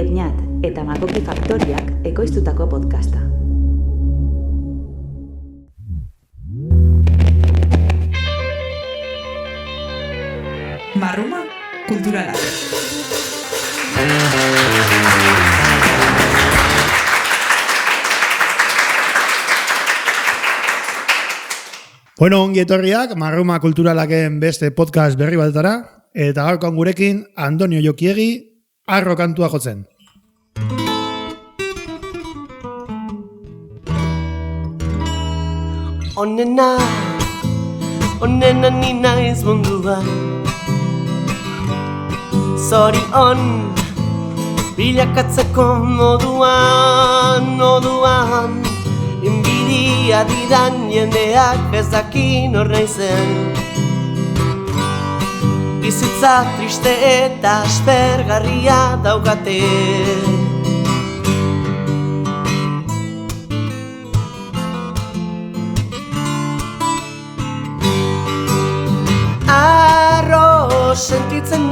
Etñat eta Makoki Faktoriak ekoiztutako podcasta. Marruma kulturala. Bueno, ongi etorriak, Marruma kulturalaken beste podcast berri batetara, eta gaurkoan gurekin Antonio Jokiegi Arro kantua jotzen. Onena ni naiz munduan, zorion bilakatzeko moduan inbidia didan jendeak ez dakin hor naizen. Bizitza triste eta aspergarria daukate. Arro sentitzen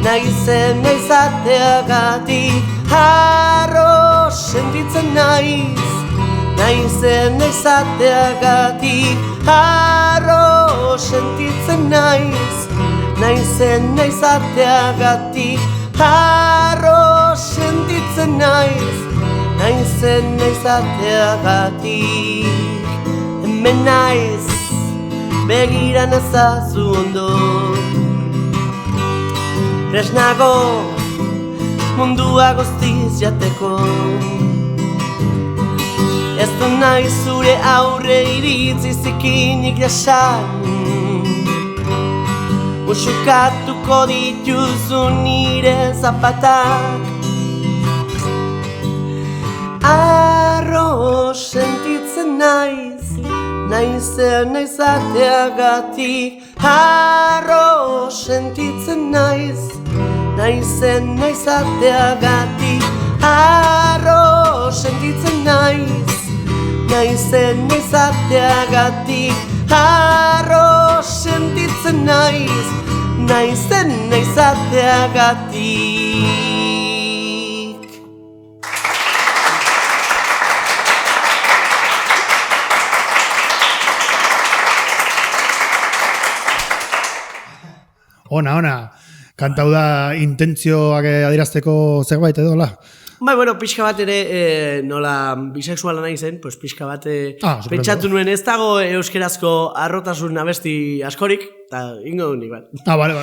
naizen naizateagatik. Arro sentitzen naizen naizateagatik. Arro sentitzen naizen naizateagatik. Arro sentitzen naizen naizateagatik. Hemen naiz, begira nazazu ondo. Presnago, mundua guztiz jateko. Ez du nahi zure aurre iritzi zikinik jasan. Musukatuko dituzu nire zapatak. Arro sentitzen naizen naizateagatik. Arro sentitzen naizen naizateagatik. Arro sentitzen naizen naizateagatik. Arro sentitzen naizen naizateagatik. Ona, kantau da intentzioak adierazteko zerbait edo, la? Bai, bueno, pixka bat ere, nola bisexuala nahi zen, pues pixka bat pentsatu nuen ez dago euskerazko arrotasun abesti askorik, eta ingo nik bat. Vale.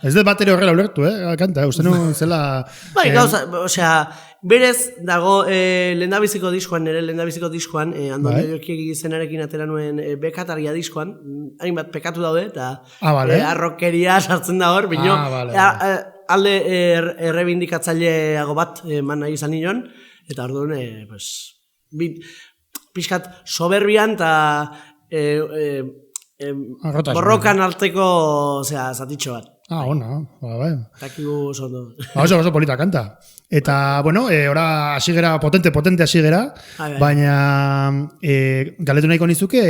Ez dut bat ere horrela ulertu, kanta, uste nuen zela... Bai, gauza, osea, berez dago lehendabiziko diskoan, Antonio Jokiegi izenarekin atera nuen Bekatarria diskoan, hainbat pekatu daude, eta arrokeria sartzen da hor, bino, alde errebindikatzaileago bat eman nahi izan nion, eta orduan, pixkat soberbian eta borrokan arteko zatitxo bat. Ona, bai. Takigu oso ondo. Oso polita kanta. Eta, bueno, ora asigera, potente asigera, baina galdetu nahiko nizuke,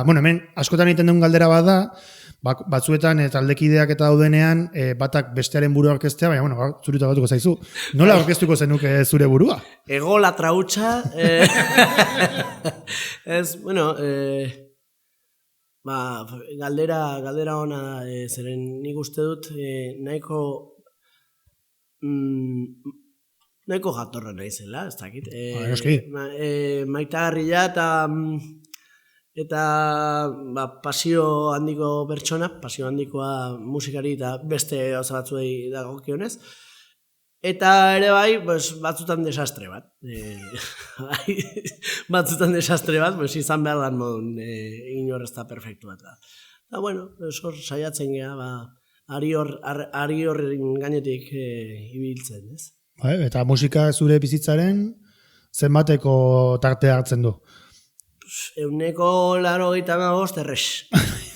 bueno, hemen askotan egiten duen galdera bat da, batzuetan taldekideak eta daudenean batak bestearen burua orkestea, baina, bueno, zurita batuko zaizu. Nola orkestuko zenuke zure burua? Ego la trautxa. Ez, bueno, galdera ona zeren nik uste dut nahiko jatorra naizela, ez dakit. Maitagarria eta pasio handiko pertsona, pasio handikoa musikari eta beste gauza batzuei dagokionez. Eta ere bai, batzutan desastre bat. Izan behar lan modun, inorrezta perfektu bat. Eta, bueno, hor saiatzen geha, ari horren gainetik ibiltzen, ez? Eta musika zure bizitzaren zenbateko tartea hartzen du? 185 errex.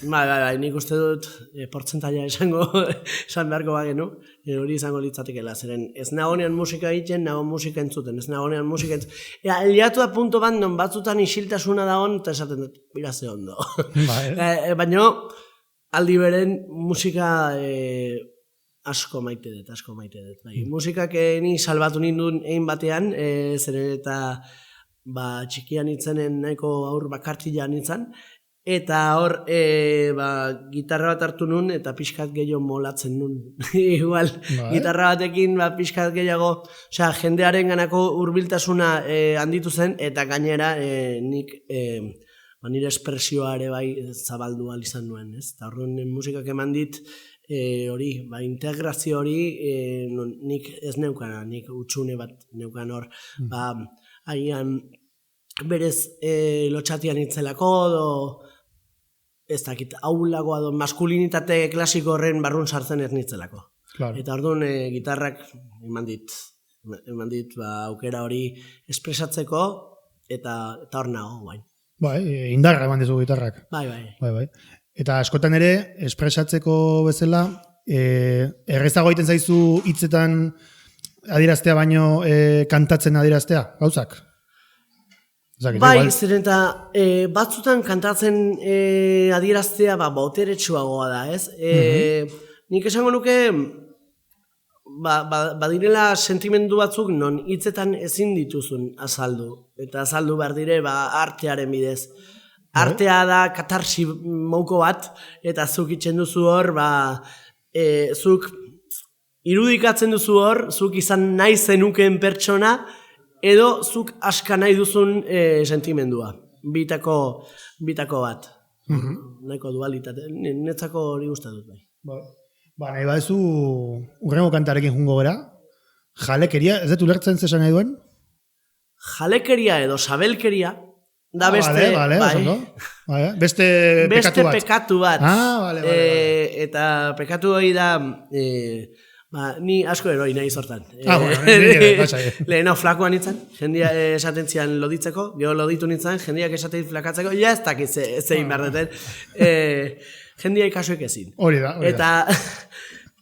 Bai, nik uste dut portzentaia esan beharko bagenu, hori izango litzatekela, zeren ez nagonean musika egiten, nago musika entzuten, ez nagonean musika entzuten. Eliatu da punto bat, non batzutan isiltasuna dagoen, eta esaten dut, bira ze ondo. Baina, aldi beren musika asko maite dut. Bai. Musikak ni salbatu nindun egin batean, zeren eta txikian itzenen nahiko aur bakartila nintzen, eta hor gitarra bat hartu nun eta pixkat gehiago molatzen nun. Igual, gitarra batekin pixkat gehiago, jendearen ganako hurbiltasuna handitu zen, eta gainera nik nire espresioa ere bai zabaldu izan nuen, ez? Eta horren musikak eman dit, hori, integrazio hori nik ez neukana, nik utxune bat neukan hor, agian berez lotxatian itzelako, ez dakit, aulagoa do, maskulinitate klasiko horren barrun sartzen ez nitzelako. Claro. Eta orduan gitarrak eman dit aukera hori espresatzeko, eta hor nago, bain. Bai, indarra eman dizu gitarrak. Bai. Eta askotan ere, espresatzeko bezala, errezago egiten zaizu hitzetan adieraztea baino kantatzen adieraztea, gauzak? Bai, zeren eta batzutan kantatzen adieraztea boteretsuagoa da, ez? Nik esango nuke, badirela sentimendu batzuk non hitzetan ezin dituzun azaldu. Eta azaldu behar dire artearen bidez. Artea da katarsi mouko bat, eta zuk itxen duzu hor, zuk irudikatzen duzu hor, zuk izan nahi zenukeen pertsona, edo zuk aska nahi duzun sentimendua. Bitako bat. Nahiko dualitate. Netzako hori gustatu dut bai. Nahi badezu urrengo kantarekin jungo gara. Jalekeria, ez dut ulertzen zesan nahi duen? Jalekeria edo sabelkeria da beste... Beste pekatu bat. Eta pekatu hori da... ni asko eroi nahi zortan. Leheno flakoan nintzen, jendia esaten zian loditzeko, gero loditu nintzen, jendiak esaten flakatzeko, ja ez dakit zein behar duten. Jendia ikasuek ezin. Hori da.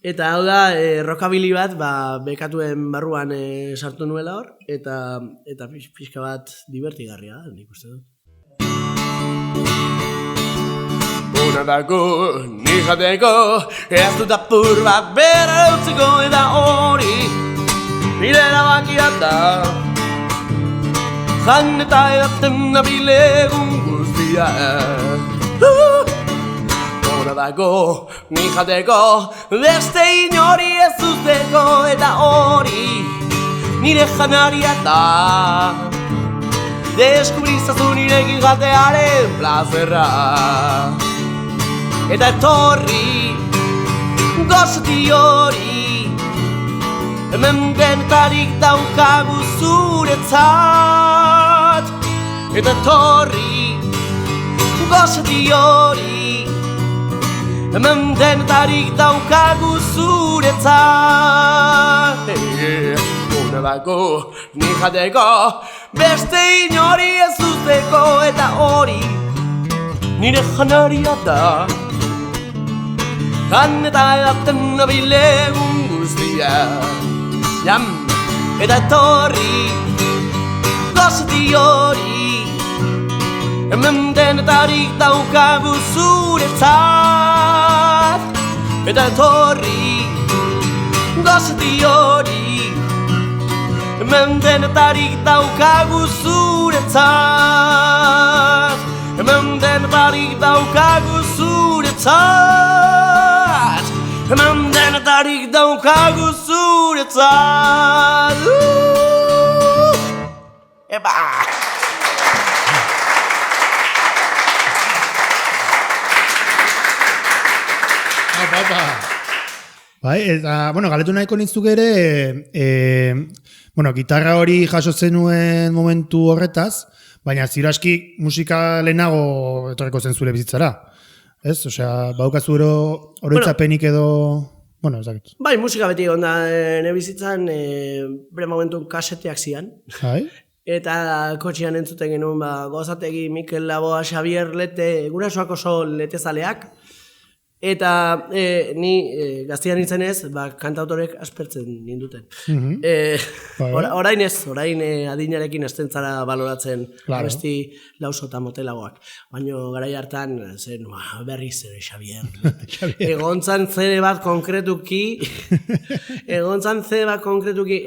Eta hau da, rockabilly bat, bekatuen barruan sartu nuela hor, eta pixka bat divertigarria, nik uste dut. Bonadako, nijateko, ez dut apur bat bera utziko eta hori, nire erabakia da. Jan eta edaten nabilegun guztia. Bonadako, nijateko, beste inori ez uzteko eta hori, nire janaria da. Deskubrizazu nirekin jatearen plazerra. Eta etorri, gozati hori, hemen denetarik daukagu zuretzat. Eta etorri, gozati hori, hemen denetarik daukagu zuretzat. Bonadako, nijateko, beste inori ez uzteko eta hori, nire janaria da. Jan eta edaten nabilegun guztia. Jam, eta etorri, gozati hori, hemen denetarik daukagu zuretzat. Eta etorri, gozati hori, hemen denetarik daukagu zuretzat. Hemen denetarik daukagu zuretzat. Hemen denetarik daukagu zuretzat. Epa! Eta, galetu nahiko nintzuk ere, gitarra hori jaso zenuen momentu horretaz, baina ziraski musika lehenago etorreko zen zure bizitzara. Ez? Osea, baukazu oroitzapenik edo... ez dakit. Bai, musika beti onda ne bizitzan, bere momentun kaseteak zian. Eta kotxian entzuten genuen gozategi Mikel Laboa, Xavier Lete, gurasoak oso letezaleak. Eta ni gaztian izanez, kantautorek aspertzen ninduten. Orain ez, orain adinarekin hasten zara baloratzen abesti lauso eta motelagoak. Baina garai hartan, zen, berriz ere, Xabier. Egontzan zede bat konkretuki,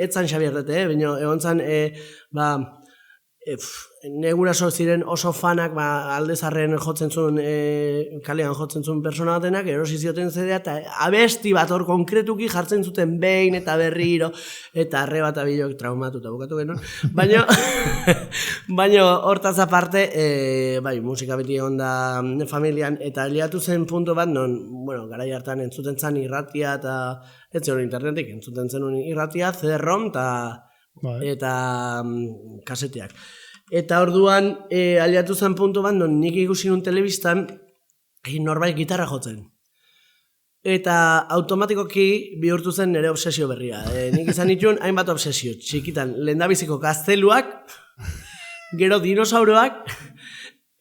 etzan Xabierrete, baina egontzan, neguraso ziren oso fanak aldezarren jotzen zuen, kalean jotzen zuen persona batenak, erosi zioten zedea, eta abesti bat hor konkretuki jartzen zuten behin eta berriro, eta arre bat abilok traumatuta bukatu genuen. Baina hortaz aparte, musika beti egon da familian, eta liatu zen puntu bat, non, garai hartan entzuten zen irratia, eta ez zion internetik, entzuten zen irratia, CD-ROM eta kaseteak. Eta orduan, aliatu zen puntu bat, non nik ikusi nun telebistan, norbait gitarra jotzen. Eta automatikoki bihurtu zen nire obsesio berria. Nik izan dituen hainbat obsesio. Txikitan, lehendabiziko gazteluak, gero dinosauroak,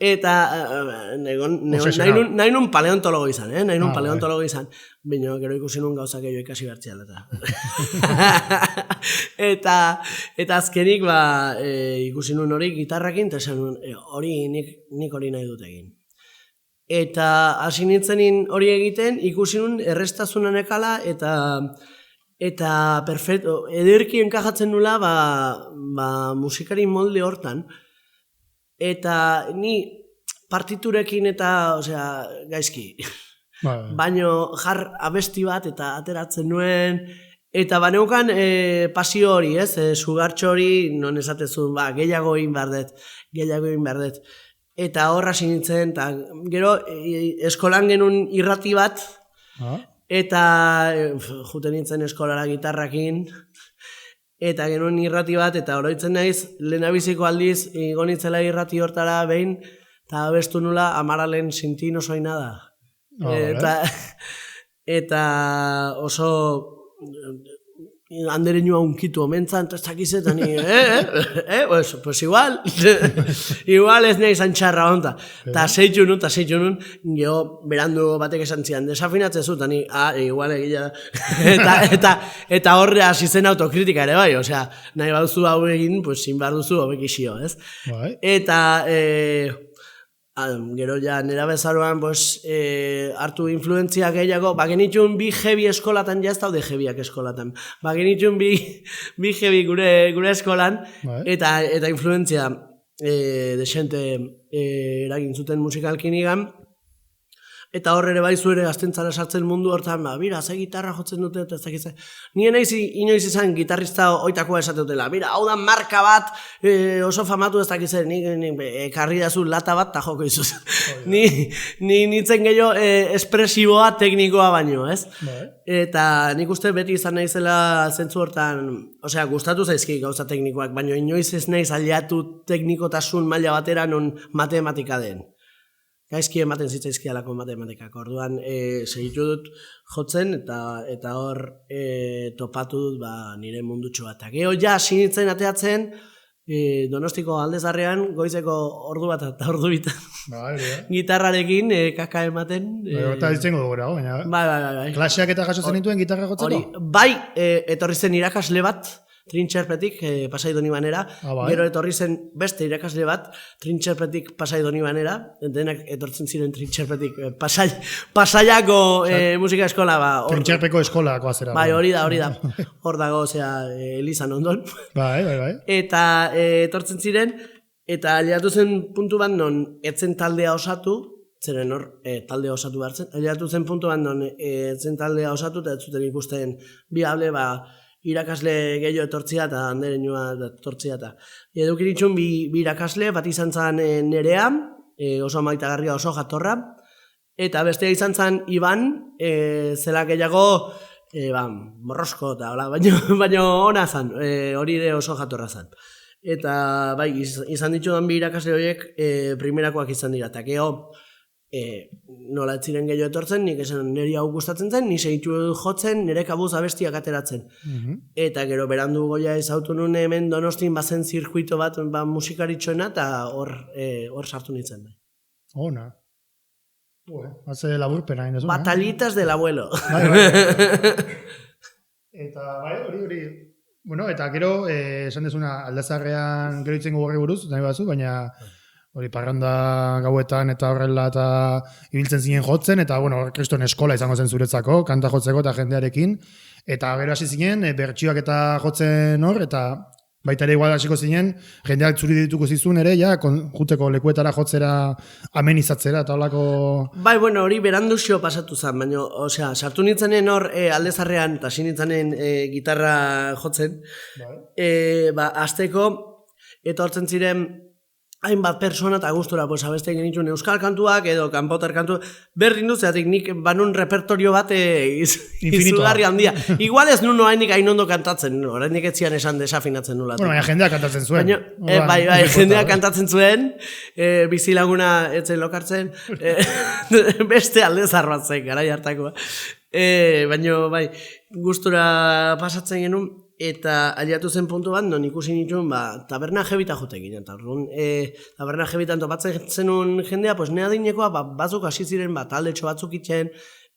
eta nahi nun paleontologo izan, baina gero ikusi nun gauzak gehiago ikasi bertzialeta. Eta azkenik ikusi nun hori gitarrakin, eta esan nun, nik hori nahi dut egin. Eta hasi nintzenin hori egiten, ikusi nun errestazunan ekala, eta perfecto, ederki enkajatzen nula musikari molde hortan, eta ni partiturekin eta, gaizki. Baino jar abesti bat eta ateratzen nuen, eta baneukan pasio hori, sugartxo hori, non esatezun, gehiago egin behar dut. Eta horra sinitzen, eta gero eskolan genuen irrati bat, eta juten nintzen eskolara gitarrakin, eta genuen irrati bat, eta oroitzen naiz, lehendabiziko aldiz, igonitzela irrati hortara behin, eta abestu nula Amaralen Sintin oso inada. Eta oso anderenua unkitu omentzan, eta ez dakizetan, pues igual ez nahi zantxarra honta. Eta zeitu nun, geho berandu batek esan zian, desafinatzen zu, eta igual egila da. Eta horre hasi zen autokritika ere bai, nahi baduzu hau egin, pues sin behar duzu hobek isio, ez? Eta gero ja nera bezaroan hartu influentzia gehiago, genitun bi heavy eskolatan, ja ez daude heavyak eskolatan, genitun bi heavy gure eskolan, eta influentzia desente eragin zuten musikalkin igan, eta horre ere bai zuere gaztentzara sartzen mundu hortan, bira, ze gitarra jotzen dute, eta ez dakitzen. Nien inoiz izan gitarrista oitakoa esate dutela, bira, hau da marka bat, oso famatu ez dakitzen, karri dazu lata bat, eta joko izuz. Ni nintzen gehiago espresiboa teknikoa baino, ez? Eta nik uste beti izan naizela zentzu hortan, gustatu zaizki gauza teknikoak, baino inoiz ez naiz aliatu teknikotasun maila batera non matematika den. Gaizki ematen zitzaizkialako matematikak, orduan segitu dut jotzen eta hor topatu dut nire mundutxo bat. Gero ja sinitzen ateatzen Donostiko Aldezarrean goizeko ordu bat eta ordu bita gitarrarekin kaka ematen. Eta ditzengo dugura, baina. Bai. Klaseak eta jasotzen dituen gitarra jotzeko? Bai, etorri zen irakasle bat, Trintxerpetik Pasai Donibanera, gero etorri zen beste irakasle bat, Trintxerpetik Pasai Donibanera, denak etortzen ziren Trintxerpetik Pasaiako musika eskola. Trintxerpeko eskolako azera. Bai, hori da, hor dago, Elizan ondon. Bai. Eta etortzen ziren, eta aliatu zen puntu bat non etzen taldea osatu, zeren hor taldea osatu behar zen, aliatu zen puntu bat non etzen taldea osatu, eta ez zuten ikusten biable, irakasle gehiago etortzia eta anderenua etortzia eta edukiritxun bi irakasle, bat izan zen Nerea, oso maitagarria, oso jatorra, eta bestea izan zen Iban, zela gehiago morrosko eta baina ona zen, hori ere oso jatorra zen. Eta bai, izan ditudan bi irakasle horiek primerakoak izan dira, eta geho nola ez ziren gehiago etortzen, nik esan niri hau gustatzen zen, ni segitu jotzen, nire kabuz abestiak ateratzen. Eta gero berandu goia ezautu nun hemen Donostin bazen zirkuito bat musikaritxoena, eta hor sartu nintzen. Ona. Haze laburpena hain desu. Batallitas del abuelo. Eta, hori. Bueno, eta gero, esan dezuna, aldezarrean gero itzen gogorri buruz, nahi bazu, baina hori parranda gauetan eta horrela eta ibiltzen zinen jotzen, eta, bueno, kriston eskola izango zen zuretzako, kanta jotzeko eta jendearekin, eta gero hasi zinen, bertsioak eta jotzen hor, eta baita ere igual hasiko zinen, jendeak zuri dituko zizun ere, ja, juteko lekuetara jotzera amenizatzera, eta holako... Bai, bueno, hori beranduzio pasatu zen, baina, osea, sartu nintzenen hor aldezarrean, eta hasi nintzenen gitarra jotzen, azteko, eta hortzen ziren, hainbat persona eta gustura, pues, abeste genituen euskal kantuak edo kanpotar kantuak, berdin duzeatik nik banun repertorio bat izugarri handia. Igual ez nun hainik hain ondo kantatzen, horreinik etzian esan desafinatzen nula. Bueno, baina jendeak kantatzen zuen. Bai, jendeak kantatzen zuen, bizilaguna etzen lokartzen, beste aldezar bat zen, garai hartakoa. Baina, bai, gustura pasatzen genuen, eta aliatu zen puntu bat, non ikusi nituen, taberna jebita jotekin. Eta taberna jebitan topatzen zenun jendea, pues nea dinekoa, batzuk hasi ziren, taldetxo batzuk itzen,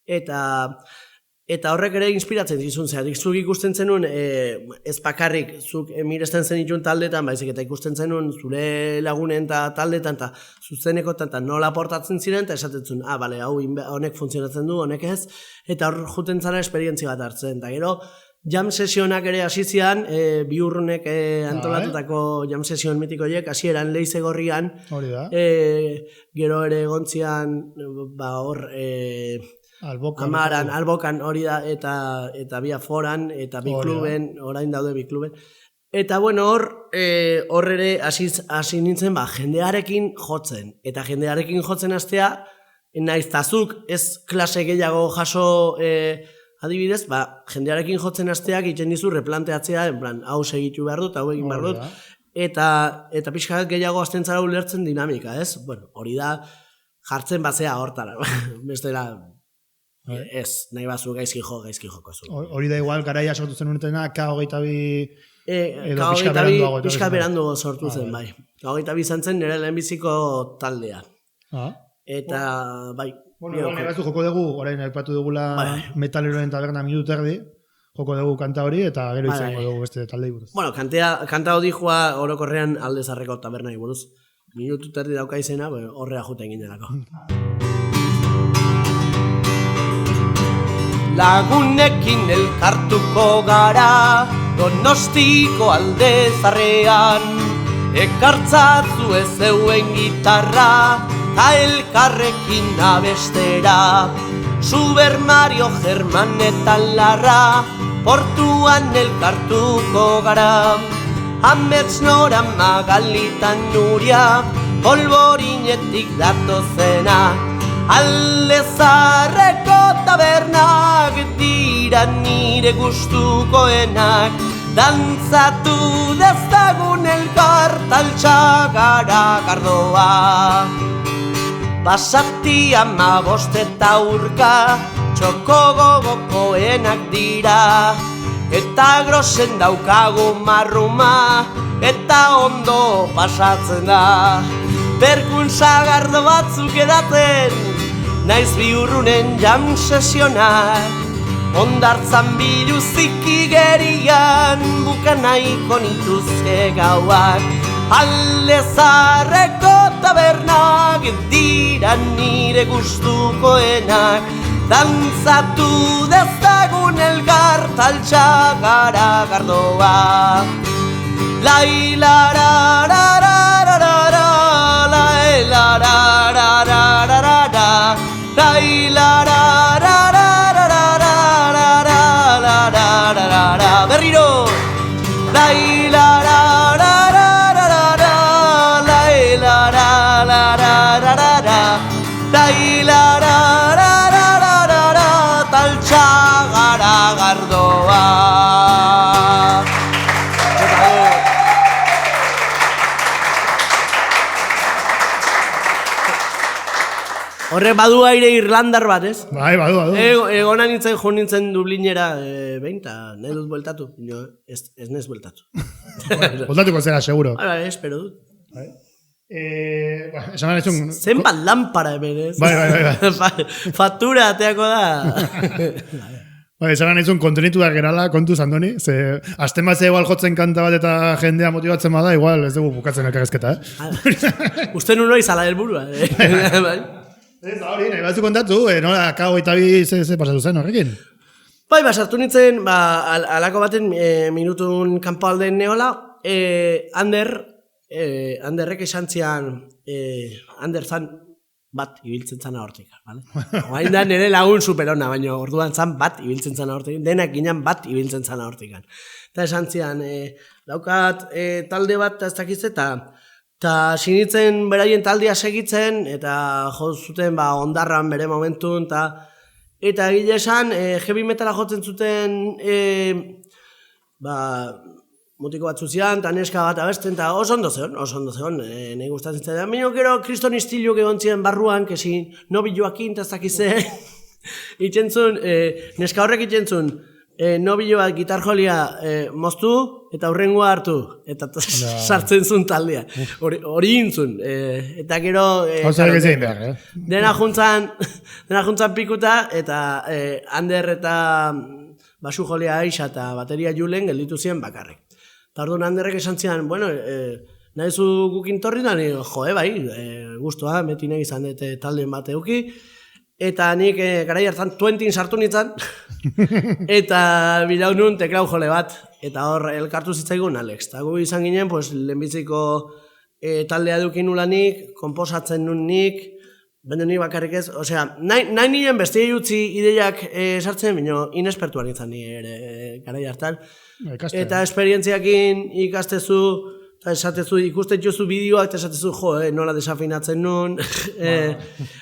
eta horrek ere inspiratzen zizun, zeratik zuk ikusten zenun, ez bakarrik, zuk miresten zen itun taldetan, baizik eta ikusten zenun, zure lagunen eta taldetan, eta zuzenekotan, eta nola portatzen ziren, eta esaten zuen, bale, hau honek funtzionatzen du, honek ez, eta hor juten zara esperientzia bat hartzen, eta gero, jam sesionak ere hasi zian, bi urrunek antolatutako jam sesion mitikoiek, hasieran Leize Gorrian, gero ere gontzian, hor, Amaran, Albokan hori da, eta Bia Foran, eta bi kluben, orain daude bi kluben. Eta bueno, hor ere hasi nintzen, jendearekin jotzen, eta jendearekin jotzen hastea, naiz tazuk ez klase gehiago jaso, adibidez, jendearekin jotzen hasteak egiten dizu replanteatzea, en plan, hau segitu behar dut, hau egin behar dut, eta pixka gehiago azten zara ulertzen dinamika, ez? Bueno, hori da, jartzen batzea hortara, bestela, ez, nahi bazu gaizki joko zu. Hori da igual, garaia sortu zen unetena, K22 edo pixka beranduago sortu zen, bai. K22 izan zen nire lehenbiziko taldea. Eta, bai, bueno, joko dugu, orain aipatu dugula Metaleroen taberna minut erdi, joko dugu kanta hori, eta gero izango dugu beste taldei buruz. Bueno, kanta hori joa orokorrean aldezarreko tabernai buruz. Minutu terdi dauka izena, horrea juten ginelako. Lagunekin elkartuko gara, Donostiko aldezarrean, ekartzatzu ez zeuen gitarra, ta elkarrekin abestera, Super Mario German eta Larra, portuan elkartuko gara. Amets Nora Magalitan Nuria, polborinetik datozena, aldezarreko tabernak dira nire gustukoenak, dantzatu dezagun elkar taltxagara gardoa. Basati 15 eta urka, txoko gogokoenak dira, eta grosen daukagu marruma, eta ondo pasatzen da. Berkuntza gardo batzuk edaten, naiz bi urrunen jam sesionak, ondartzan biluzik igerian, bukanaiko nituzke gauak. Aldezarreko tabernak dira nire gustukoenak, dantzatu dezagun elgar taltxagara gardoa. Lai la ra ra ra ra ra ra, lai la ra ra ra ra ra ra, lai la ra ra ra ra ra ra ra ra ra ra ra ra, berriro. Lai la ra ra ra ra ra ra, lai la ra la ra ra ra ra, lai la ra ra ra ra ra ra, taltxagara gardoa. Horre badu aire irlandar bat, ez? Bai, badu. Egonan nintzen, jo nintzen Dublinera, behin, eta nahi dut bueltatu. Ez nez bueltatu. Bueltatuko zera, seguro. Bai, espero dut. Esan behar etxun... Zenbat lanpara hemen, ez? Bai. Faktura ateako da. Esan behar etxun kontenituak gerala, kontuz, Andoni. Azten bat igual jotzen kanta bat eta jendea motibatzen bada, igual ez dugu bukatzen elkarrezketa, Uste nun hori zala helburua. Ez da hori, nahi batzu kontatu, nola, kao eta bi ze pasatu zen horrekin? Bai, sartu nintzen, alako baten minutun kanpo alden neola, Anderrek esan zian, Ander zan bat ibiltzen zana hortik, vale? Oain da nire lagun superona, baina orduan zan bat ibiltzen zana hortik, denak ginen bat ibiltzen zana hortik. Eta esan zian, daukat talde bat ez dakiz eta sinitzen beraien taldea segitzen, eta jo zuten ondarran bere momentun, eta gile esan, heavy metala jotzen zuten, mutiko bat zuzian, eta neska bat abesten, eta oso ondo zeon, nahi gustatzen zaidan. Mino gero kriston istiluk egon ziren barruan, kesi Nobi Joakin, eta ez dakize, itxentzun, neska horrek itxentzun, Nobi Joak gitarjolia moztu, eta hurrengoa hartu, eta sartzen zuen taldea. Hori intzun, eta gero... Dena juntzan pikuta, eta Ander eta basu jolia aixa eta bateria julen gelditu ziren bakarrik. Eta orduan Anderrek esan zian, bueno, nahizu gukin torri da, bai, guztua, beti nahi izan dut talden bat euki, eta nik garai hartan 20 sartu nintzen, eta bilaun nun teklau jole bat, eta hor elkartu zitzaigun Alex. Eta gu izan ginen, lehenbiziko taldea dukin nulanik, komposatzen nun nik, bendu nik bakarrik ez, osea, nahi nien beste utzi ideiak sartzen, bino inespertuan izan ni ere garai hartan. Eta esperientziakin ikastezu, eta esatezu, ikusten jozu bideoak, eta esatezu, nola desafinatzen nun.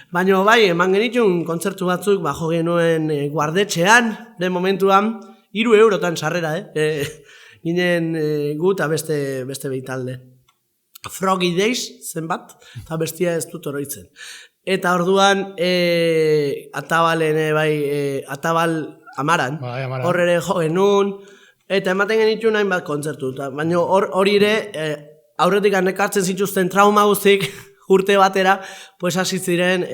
Baina bai, eman genitun kontzertu batzuk, jo genuen guardetxean, de momentuan, 3 eurotan sarrera, ginen gu eta beste behitalde. Froggy Days zenbat, eta bestia ez dut oroitzen. Eta orduan, Atabalen, Atabal Amaran, hor ere jo genuen, eta ematen genituen hainbat kontzertu, baina hori ere, aurretik ekartzen zituzten trauma guztik, urte batera, hasi ziren,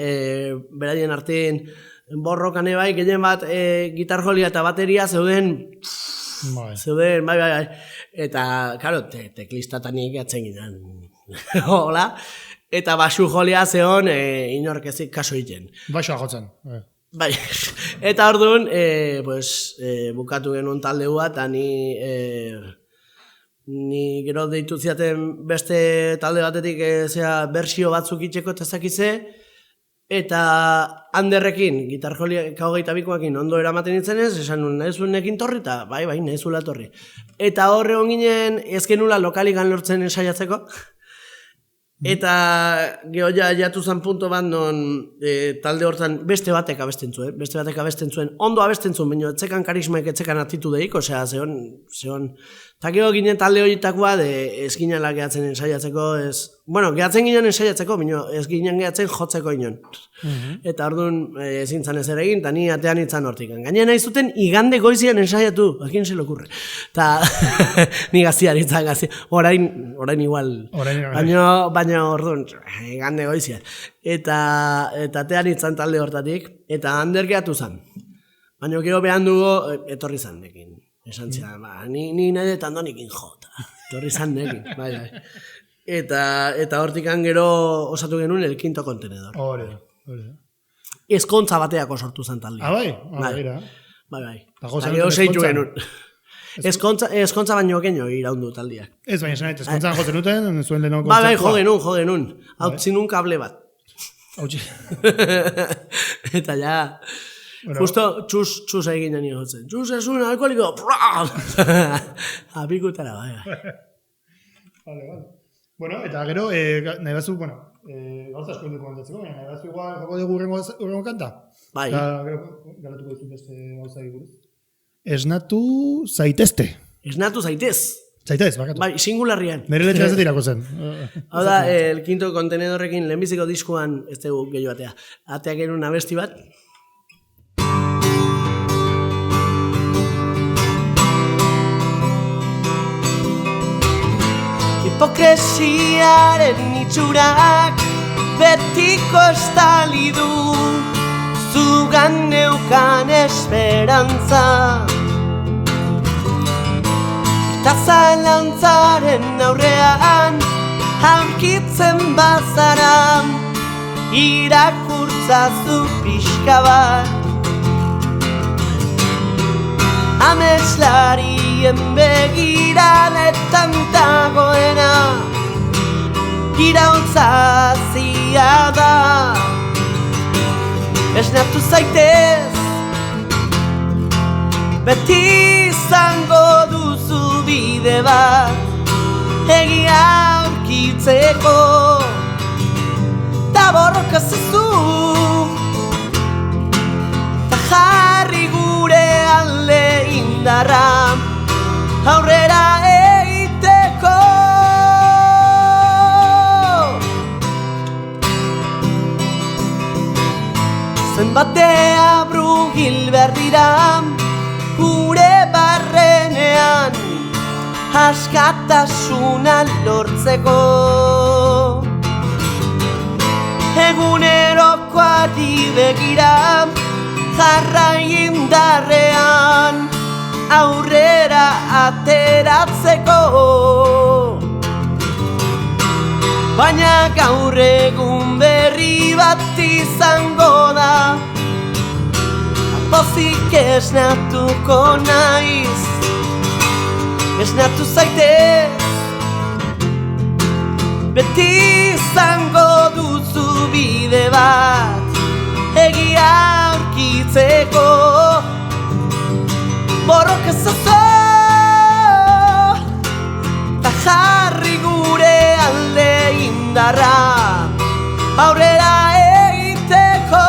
beraien artean, borrokan bai, gehien bat, gitarjolia eta bateria zeuden, bai, eta, karo, teklistatanik atzen ginen, hola, eta basu jolia zeon, inork ezik kaso egiten. Baixoa jotzen, Bai, eta orduan, bukatu genuen taldea, eta ni gero deitu ziaten beste talde batetik bersio batzuk itxeko eta zakize, eta Anderrekin, gitarjolia kaugeita bikoakin ondo eramaten nintzen ez, esan nuen nahi zuen nekin torri, eta bai, nahi zuela torri. Eta horre ginen ezkenula lokalikan lortzen ensaiatzeko, eta geho jatu zen punto bat non talde hortan beste batek abesten zuen, ondo abesten zuen, baina etzekan karismaik etzekan atitudeik, osea, zeon, eta geho ginen talde horietakoa, ez ginela gehatzen ensaiatzeko, gehatzen ginen ensaiatzeko, baina ez ginen gehatzen jotzeko inon. Eta orduan ezin zan ez ere egin, eta ni atean itzan hortik. Gaina nahi zuten igande goizian ensaiatu, ekin se lokurre. Eta ni gazian itzan gazian, orain igual, baina orduan, igande goizian. Eta atean itzan talde hortatik, eta Ander gehatu zan. Baina gero behan dugu, etorri zan nekin. Esan zian, ni nahi dut Andonikin jota. Etorri zan nekin, bai. Eta hortikan gero osatu genuen el quinto contenedor. Hore. Ezkontza bateako sortu zen talde. Bai? Bai. Eta gero zeitu genuen. Ezkontza baino genio iraundu taldeak. Ez baina esan, ezkontzan jotzen duten, zuen leheno kontzertua. Bai, jo genuen. Hau zinun kable bat. Eta ja... Justo txus egin nani jotzen. Txus esun alkoholiko, apikutara, bai. Vale. Bueno, eta gero, nahi batzu, gauza asko dugu kontatzeko, baina nahi batzu igual joko dugu urrengo kanta? Bai. Eta gero, galatuko dizut beste gauza eguruz. Esnatu zaitezte. Esnatu zaitez. Zaitez, bakatu. Bai, singularrian. Nire letxera ez dirako zen. Hau da, el quinto contenedorrekin lehenbiziko diskuan, ez dugu gehiago atea. Ateak genuen abesti bat. Hipokresiaren itxurak betiko estali du, zugan neukan esperantza. Eta zalantzaren aurrean aurkitzen bazara, irakurtzazu pixka bat. Ameslarien begiradetan dagoena, iraultzazia da. Esnatu zaitez, beti izango duzu bide bat, egia aurkitzeko, ta borroka zezu, ta jarri gure alde indarra, aurrera egiteko. Zenbatea brugil behar dira gure barrenean, askatasuna lortzeko. Egunerokoari begira jarrai indarrean, aurrera ateratzeko. Baina gaur egun berri bat izango da, pozik esnatuko naiz. Esnatu zaitez, beti izango duzu bide bat, egia aurkitzeko. Borroka ezazu, ta jarri gure alde indarra, aurrera egiteko.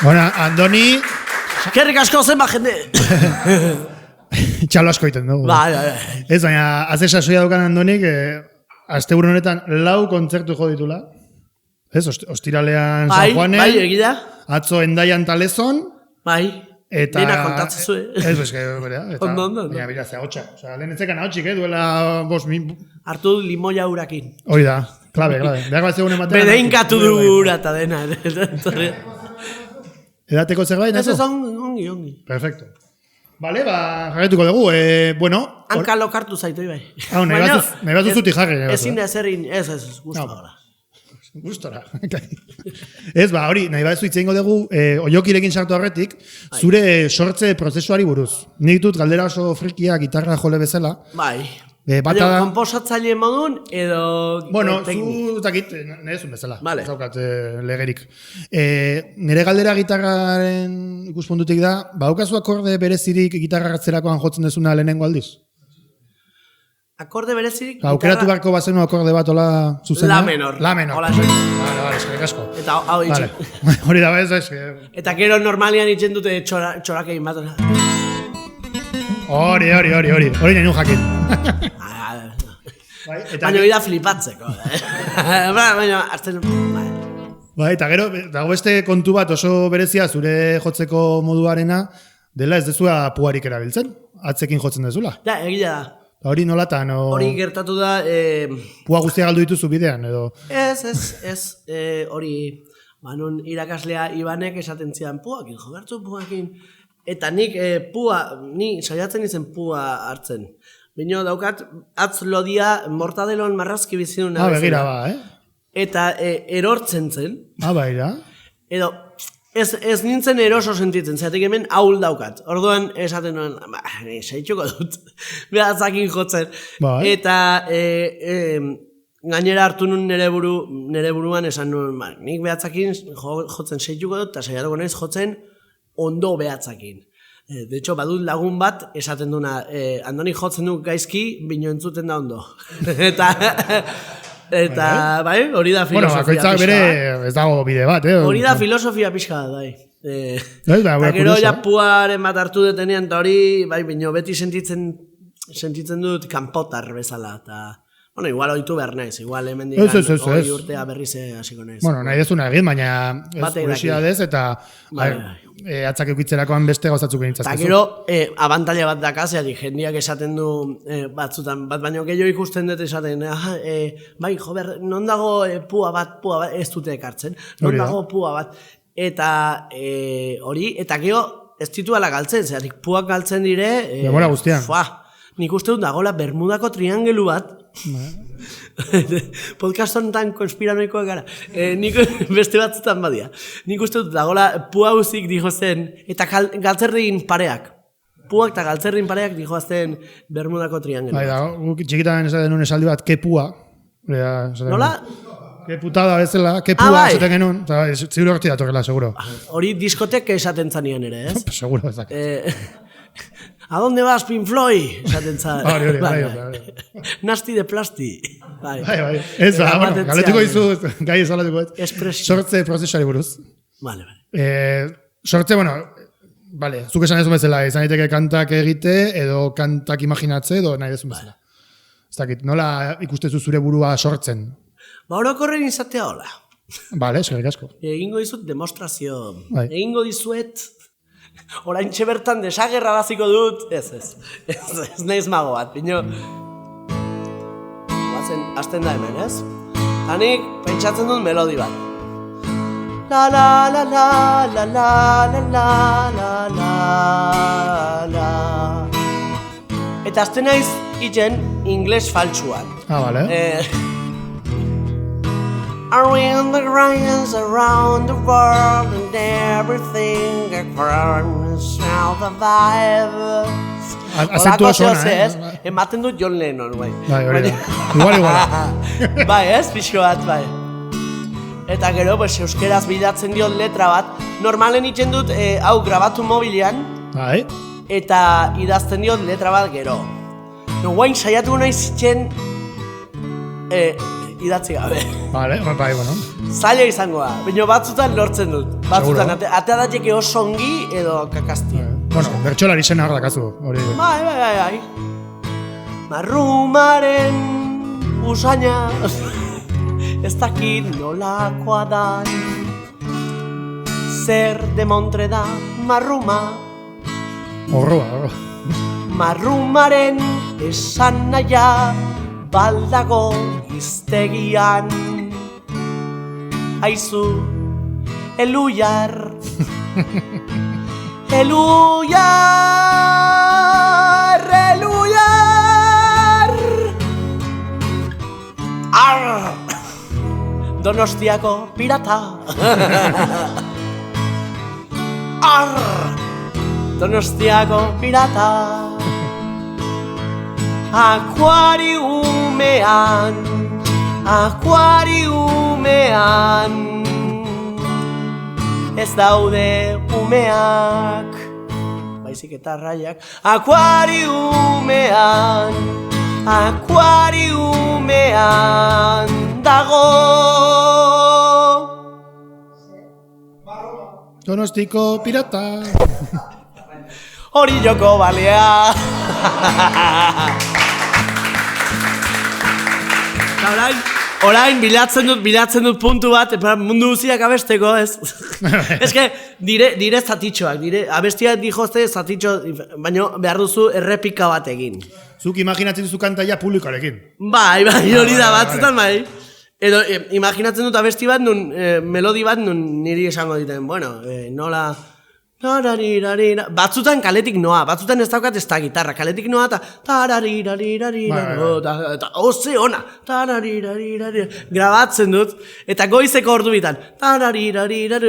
Bueno, Andoni... Kerrik asko zenba jende! Txalo asko iten dugu. Bai. Ez, baina, azte sasoia dukan Andonik, asteburu honetan 4 kontzertu jo ditula. Ez, ostiralean San Juanen. Bai, egia. Atzo Endaian Talezon. Bai. Eta... Dena kontatzen zuen. Ez, bezke, berea. Ondo. Baina, bera, ze hotxa. Osa, lehen etzekan hotxik, duela 5.000... Hartu limoia urakin. Hoi da, klabe. Behar bat zegoen ematen... Bedeinkatu dugura eta dena. Edateko zerbait, nazo? Ez ongi. Perfecto. Vale, jarretuko dugu. Bueno... Hanka lokartu zaitu, bai. Nahi bat duzuti jarri. Ezin da ezerin, ez, gustora. Gustora. Ez, hori, nahi bat zuitzen dugu, oiokirekin sartu horretik, zure sortze prozesuari buruz. Nik dut galdera oso frikia gitarra jole bezala. Bai. Baina, komposatzaile modun, edo... Bueno, zu dakit, nire zuen bezala. Vale. Zaukat legerik. Nire galdera gitarraren ikuspuntutik da, badaukazu akorde berezirik gitarra gatzerakoan jotzen dezuna lehenengo aldiz? Akorde berezirik... Aukeratu beharko bazenu akorde bat ola zuzena? La menor. La menor. Hola, Vale, eskerrik asko. Eta hau itxen. Hori da, ez. Eta gero normalian itxen dute txorakein bat. Hori nahi nu jakin. Baina bida flipatzeko. Baina, hartzen... Eta gero, dago beste kontu bat oso berezia zure jotzeko moduarena, dela ez dezua puarik erabiltzen, atzekin jotzen dezula. Ja, egia da. Hori nolatan, hori gertatu da... Pua guztia galdu dituzu bidean, edo... Ez, hori... Banon irakaslea Ibanek esaten zidan puakin, jogartu puakin... Eta nik ni saiatzen izen pua hartzen. Bino daukat, atz lodia mortadelon marrazki bizidun. Begira Eta erortzen zen. Baira. Edo, ez nintzen eroso sentitzen, zeatik hemen haul daukat. Orduan esaten nuen, saitxuko dut, behatzakin jotzen. Eta gainera hartu nuen nire buruan esan nuen, nik behatzakin jotzen saitxuko dut, eta saiatuko naiz jotzen ondo behatzakin. De hecho, badut lagun bat esaten duna, Andoni jotzen du gaizki, bino entzuten da ondo. Eta, bai, hori da filosofia pixka. Bueno, bakoitzak bere ez dago bide bat, Hori da filosofia pixka da, bai. Eta gero puaren bat hartu detenean, eta hori, bai, bino beti sentitzen dut kanpotar bezala, eta Bueno, igual oitu behar naiz, igual hemen digan, hori urtea berriz hasiko naiz. Bueno, nahi dezuna egin, baina kuriosidadez eta atzak eukitzerakoan beste gauzatzuk egin eta gero, abantaila bat dakazeari, jendiak esaten du batzutan, bat baino gehiago ikusten dut esaten, bai, jober, non dago pua bat, ez dute ekartzen, non dago pua bat, eta hori, eta gero, ez dituala galtzen, zeratik puak galtzen dire, demora guztian. Nik uste dut dagoela Bermudako triangelu bat, podcast honetan konspiranoikoak gara, nik beste batzutan badia, nik uste dut dagoela pua huzik dijo zen, eta galtzerrin pareak, puak eta galtzerrin pareak dijo zen Bermudako triangelu bat. Bai, da, txikitan esaten nuen esaldi bat, ke pua. Nola? Ke putada bezala, ke pua esaten genuen, ziur horti datorrela, seguro. Hori diskotek esaten zanian ere, ez? Seguro, ezak. ¿A dónde vas, Pink Floyd? Esaten zan. Bai. Nasty de plasti. Bai. Ez, galetuko izu, gai ez galetuko ez. Sortze prozesuari buruz. Vale. Sortze, zuk esan ez bezala, izan daiteke kantak egite, edo kantak imaginatze, edo nahi dezun bezala. Ez dakit, nola ikustezu zure burua sortzen? Orokorren izatea hola. Bale, eskerrik asko. Egingo dizut demostrazio. Egingo dizuet oraintxe bertan desagerraraziko dut, ez naiz mago bat, pino. Guazen, hasten da hemen, ez? Hanik, pentsatzen dut melodi bat. La la la la la la la la la la. Eta hasten naiz itzen ingles faltsuan. Bale. Around the grinds around the world and everything across all the vibes. Azentua sona, ematen dut John Lennon, bai. Bai, igual. Bai, ez, pixko bat, bai. Eta gero, euskeraz bilatzen diot letra bat. Normalen itzen dut, hau grabatu mobilean. Bai. Eta idazten diot letra bat gero. Guain saiatu nahi zitzen, idatzi gabe. Bai, bueno. Zaila izangoa, baina batzutan lortzen dut. Batzutan, atea dateke oso ongi edo kakazti. Bueno, bertxolari zen hor dakazu. Bai. Marrumaren usaina, ez dakit nolakoa dan. Zer demontre da marruma. Horroa. Marrumaren esan naia baldago iztegian. Aizu, eluiar, eluiar, Arr! Donostiako pirata. Arr! Donostiako pirata. Akuariumean, ez daude umeak, baizik eta raiak. Akuariumean dago. Donostiko pirata. Hori joko balea. Orain bilatzen dut puntu bat, mundu guziak abesteko, ez? Ez que, dire zatitxoak, abestiak dijozte zatitxo, baina behar duzu errepika bat egin. Zuk imaginatzen duzu kantaia publikoarekin. Bai, hori da batzutan bai. Edo, imaginatzen dut abesti bat, melodi bat, niri esango diten, bueno, nola... Batzutan kaletik noa, batzutan ez daukat ez da gitarra, kaletik noa eta oze ona, grabatzen dut, eta goizeko ordu bitan,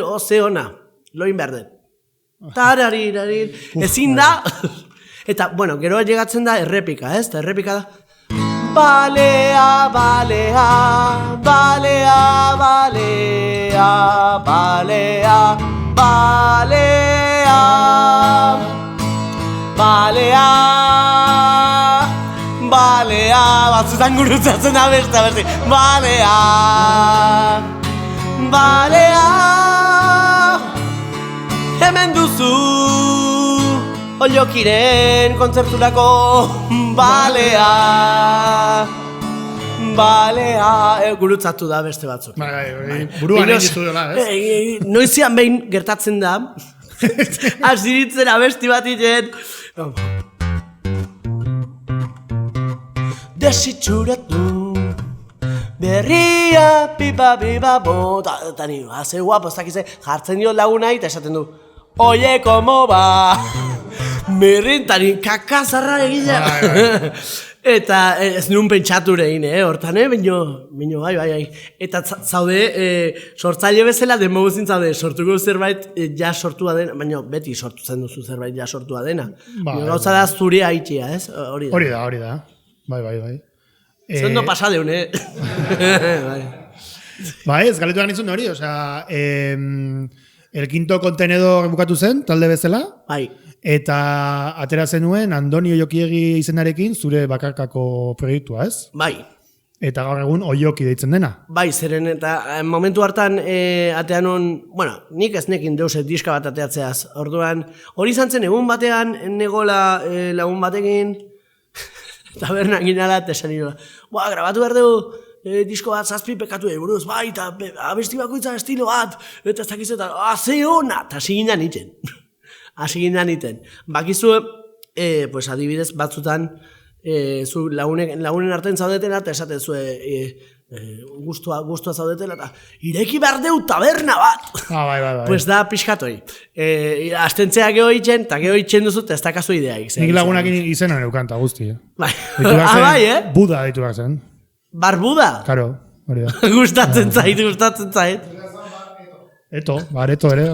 oze ona, loin behar dut, ezin da, eta, bueno, gero llegatzen da errepika, ez, eta errepika da, balea, balea, balea, balea, balea, balea, balea, balea, batzutan gurutzatzen da beste, balea, balea, hemen duzu, Oliokiren kontzerturako balea, balea, gurutzatu da beste batzuk. Buruan egin ditu dela, ez? Noizian behin gertatzen da, aziritzen abesti bat iten, desitxuratu, berria, pipa, bo, eta ni, haze guapo, ez dakize, jartzen dio lagunai, eta esaten du, oie, komo ba, merrintari, kakazarra egina. Eta ez nun pentsatu egin, hortan, baino bai. Eta zaude, sortzaile bezala, denboguzin zaude, sortuko zerbait ja sortua dena, baina beti sortu zen duzu zerbait ja sortua dena. Gauza da zure haitia, ez? Hori da. Bai. Zondo pasadeun, Bai, ez galetu da nintzun hori, osea, el quinto contenedor bukatu zen, talde bezala. Bai. Eta atera zenuen Andoni Oiokiegi izenarekin zure bakarkako proiektua, ez? Bai. Eta gaur egun Oioki deitzen dena. Bai, zeren eta momentu hartan atean hon, bueno, nik ez nekin deuset diska bat ateatzeaz. Orduan, hori izan zen egun batean, negola lagun batekin, taberna ginala, eta esan nire, grabatu behar dugu, disko bat 7 pekatu buruz, bai, eta abesti bakoitza estilo bat, eta ez dakiz eta, ze hona, eta hasi ginen iten. Bakizu, pues adibidez batzutan, zu lagunen artean zaudetela, eta esaten zuen, gustua zaudetela, eta ireki behar deu taberna bat! Bai. Pues da pixkatoi. Astentzea geho itxen, eta geho itxen duzut, ez dakazu ideaik. Nik lagunak izena neukanta guzti, Bai, bai, Buda ditu behar zen. Barbuda? Karo, hori da. Gustatzen zait. Eto ere,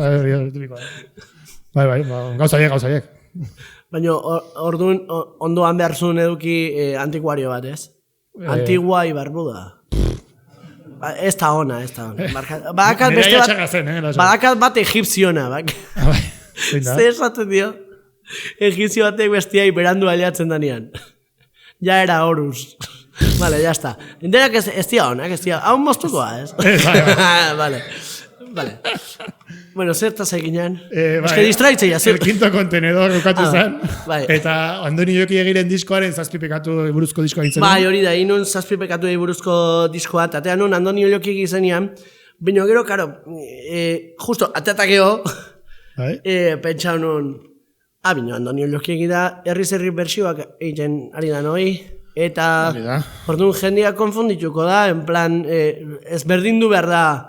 Bai, gauzaiek. Baina, orduan, ondoan behar zuen eduki antiguario bat, ez? Antiguai barbuda. Ez da ona. Badakat beste bat, badakat bat egipziona. Zer esaten dio? Egipzio batek bestiai berandu aliatzen danean. Ja era Horus. Vale, ya está. Enterak ez tia honak, hau moztukoa, ez? Vale. Bueno, zertaz eginean. Ez que distraitzei, el quinto contenedor ukatu zen. Bai. Eta Andoni Oiokigiren diskoaren 7 pekatu buruzko diskoa gintzen. Bai, hori da, inun 7 pekatu buruzko diskoa, eta atean nun Andoni Oiokiegi zenean, baina gero, karo, justo, ateatakeo, pentsa nun, baina Andoni Oiokiegi da, herri bertsioak egiten ari da noi, eta orduan jendeak konfundituko da, en plan, ez berdindu behar da,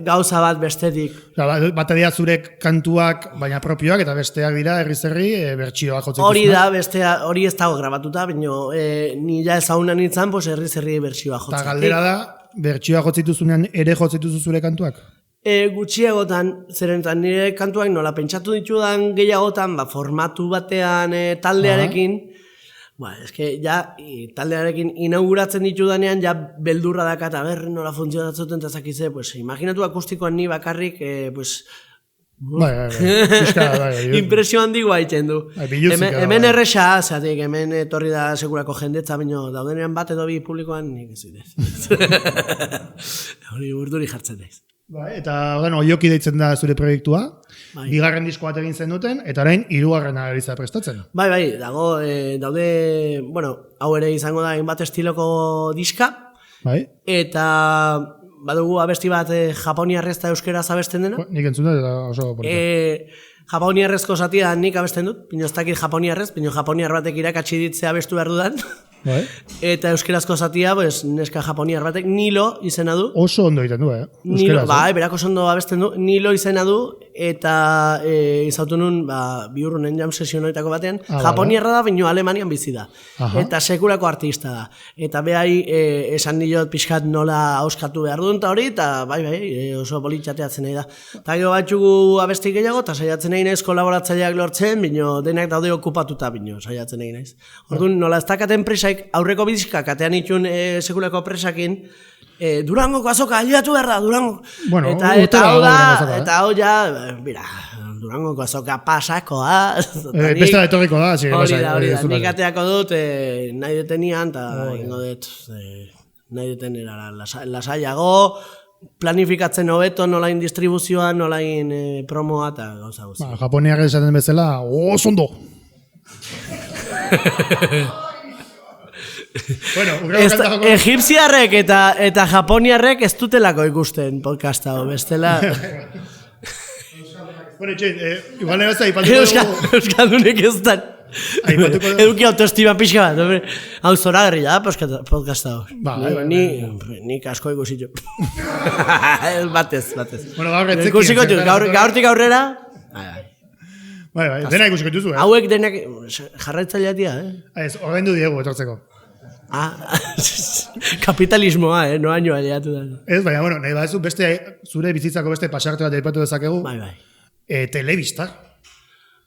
gauza bat bestetik. Bata dira zurek kantuak, baina propioak, eta besteak dira herri bertsioak jotzen. Hori da, hori ez dago grabatuta, baina nila ezaunan nintzen, herri bertsioak jotzen. Eta galdera da, bertsioak jotzituzunean ere jotzituzu zure kantuak? Gutxiagotan, zerentan nire kantuak nola pentsatu ditudan gehiagotan, formatu batean taldearekin, taldearekin inauguratzen ditudanean, ja beldurra daka eta berri nola funtzionatzen eta zakize, imaginatu akustikoan ni bakarrik, impresio handigoa egiten du. Hemen erresa, zatik, hemen etorri da segurako jendetza, baina daudenean bat edo bi publikoan, nik ez dut. Hori urduri jartzen daiz. Eta, Oioki deitzen da zure proiektua, bigarren disko bat egin zen duten, eta orain 3. analiza prestatzen. Bai, daude, hau ere izango da hainbat estiloko diska, eta badugu abesti bat japoniarrez eta euskera abesten dena. Nik entzun dut, oso polita. Japoniarrezko zatia nik abesten dut, pino ez dakit japoniarrez, pino japoniar batek irakatsi ditzea abestu behar dudan. Eta euskerazko zatia, neska japoniar batek, Nilo izena du. Oso ondo egiten du, berako oso ondo abesten du, Nilo izena du, eta izautu nun, biurrunen jam sesionoetako batean, japoniarra da, baina Alemanian bizi da. Eta sekulako artista da. Eta behai, esan diot pixkat nola auskatu behar duen, eta hori, eta bai, oso politxateatzen nahi da. Eta gero batxugu abesti gehiago, eta saiatzen nahi naiz kolaboratzaileak lortzen, baina denak daude okupatuta, baina saiatzen nahi naiz. Orduan, nola ez dakaten aurreko bidizkak atean itxun sekulako presakin, Durangoko azoka, aliatu behar da, Durango. Eta hau ja, Durangoko azoka pasakoa. Beste da etorriko da. Hori da, nik ateako dut, nahi detenian, eta ingo dut, nahi detenera lasaiago, planifikatzen hobeto, nolain distribuzioa, nolain promoa, eta gauza guzti. Japoniak esaten bezala, oso ondo! Egipziarrek eta japoniarrek ez dutelako ikusten podcasta hau, bestela... Bueno, igual nebazta ipatuko dugu... Euskaldunek ez dan... Eduki autoestima pixka bat, hau zora gerri da, podcasta hau. Nik asko ikusitu. Batez. Bueno, gaur etzekin. Ikusiko tu, gaurtik aurrera... Bai, dena ikusiko duzu, Hauek denak jarraitzaileatia, Ez, ordaindu diegu etortzeko. Kapitalismoa, no haino aliatu da. Ez, baina, bueno, nahi badezu beste, zure bizitzako beste pasarte bat aipatu dezakegu. Bai. Telebista.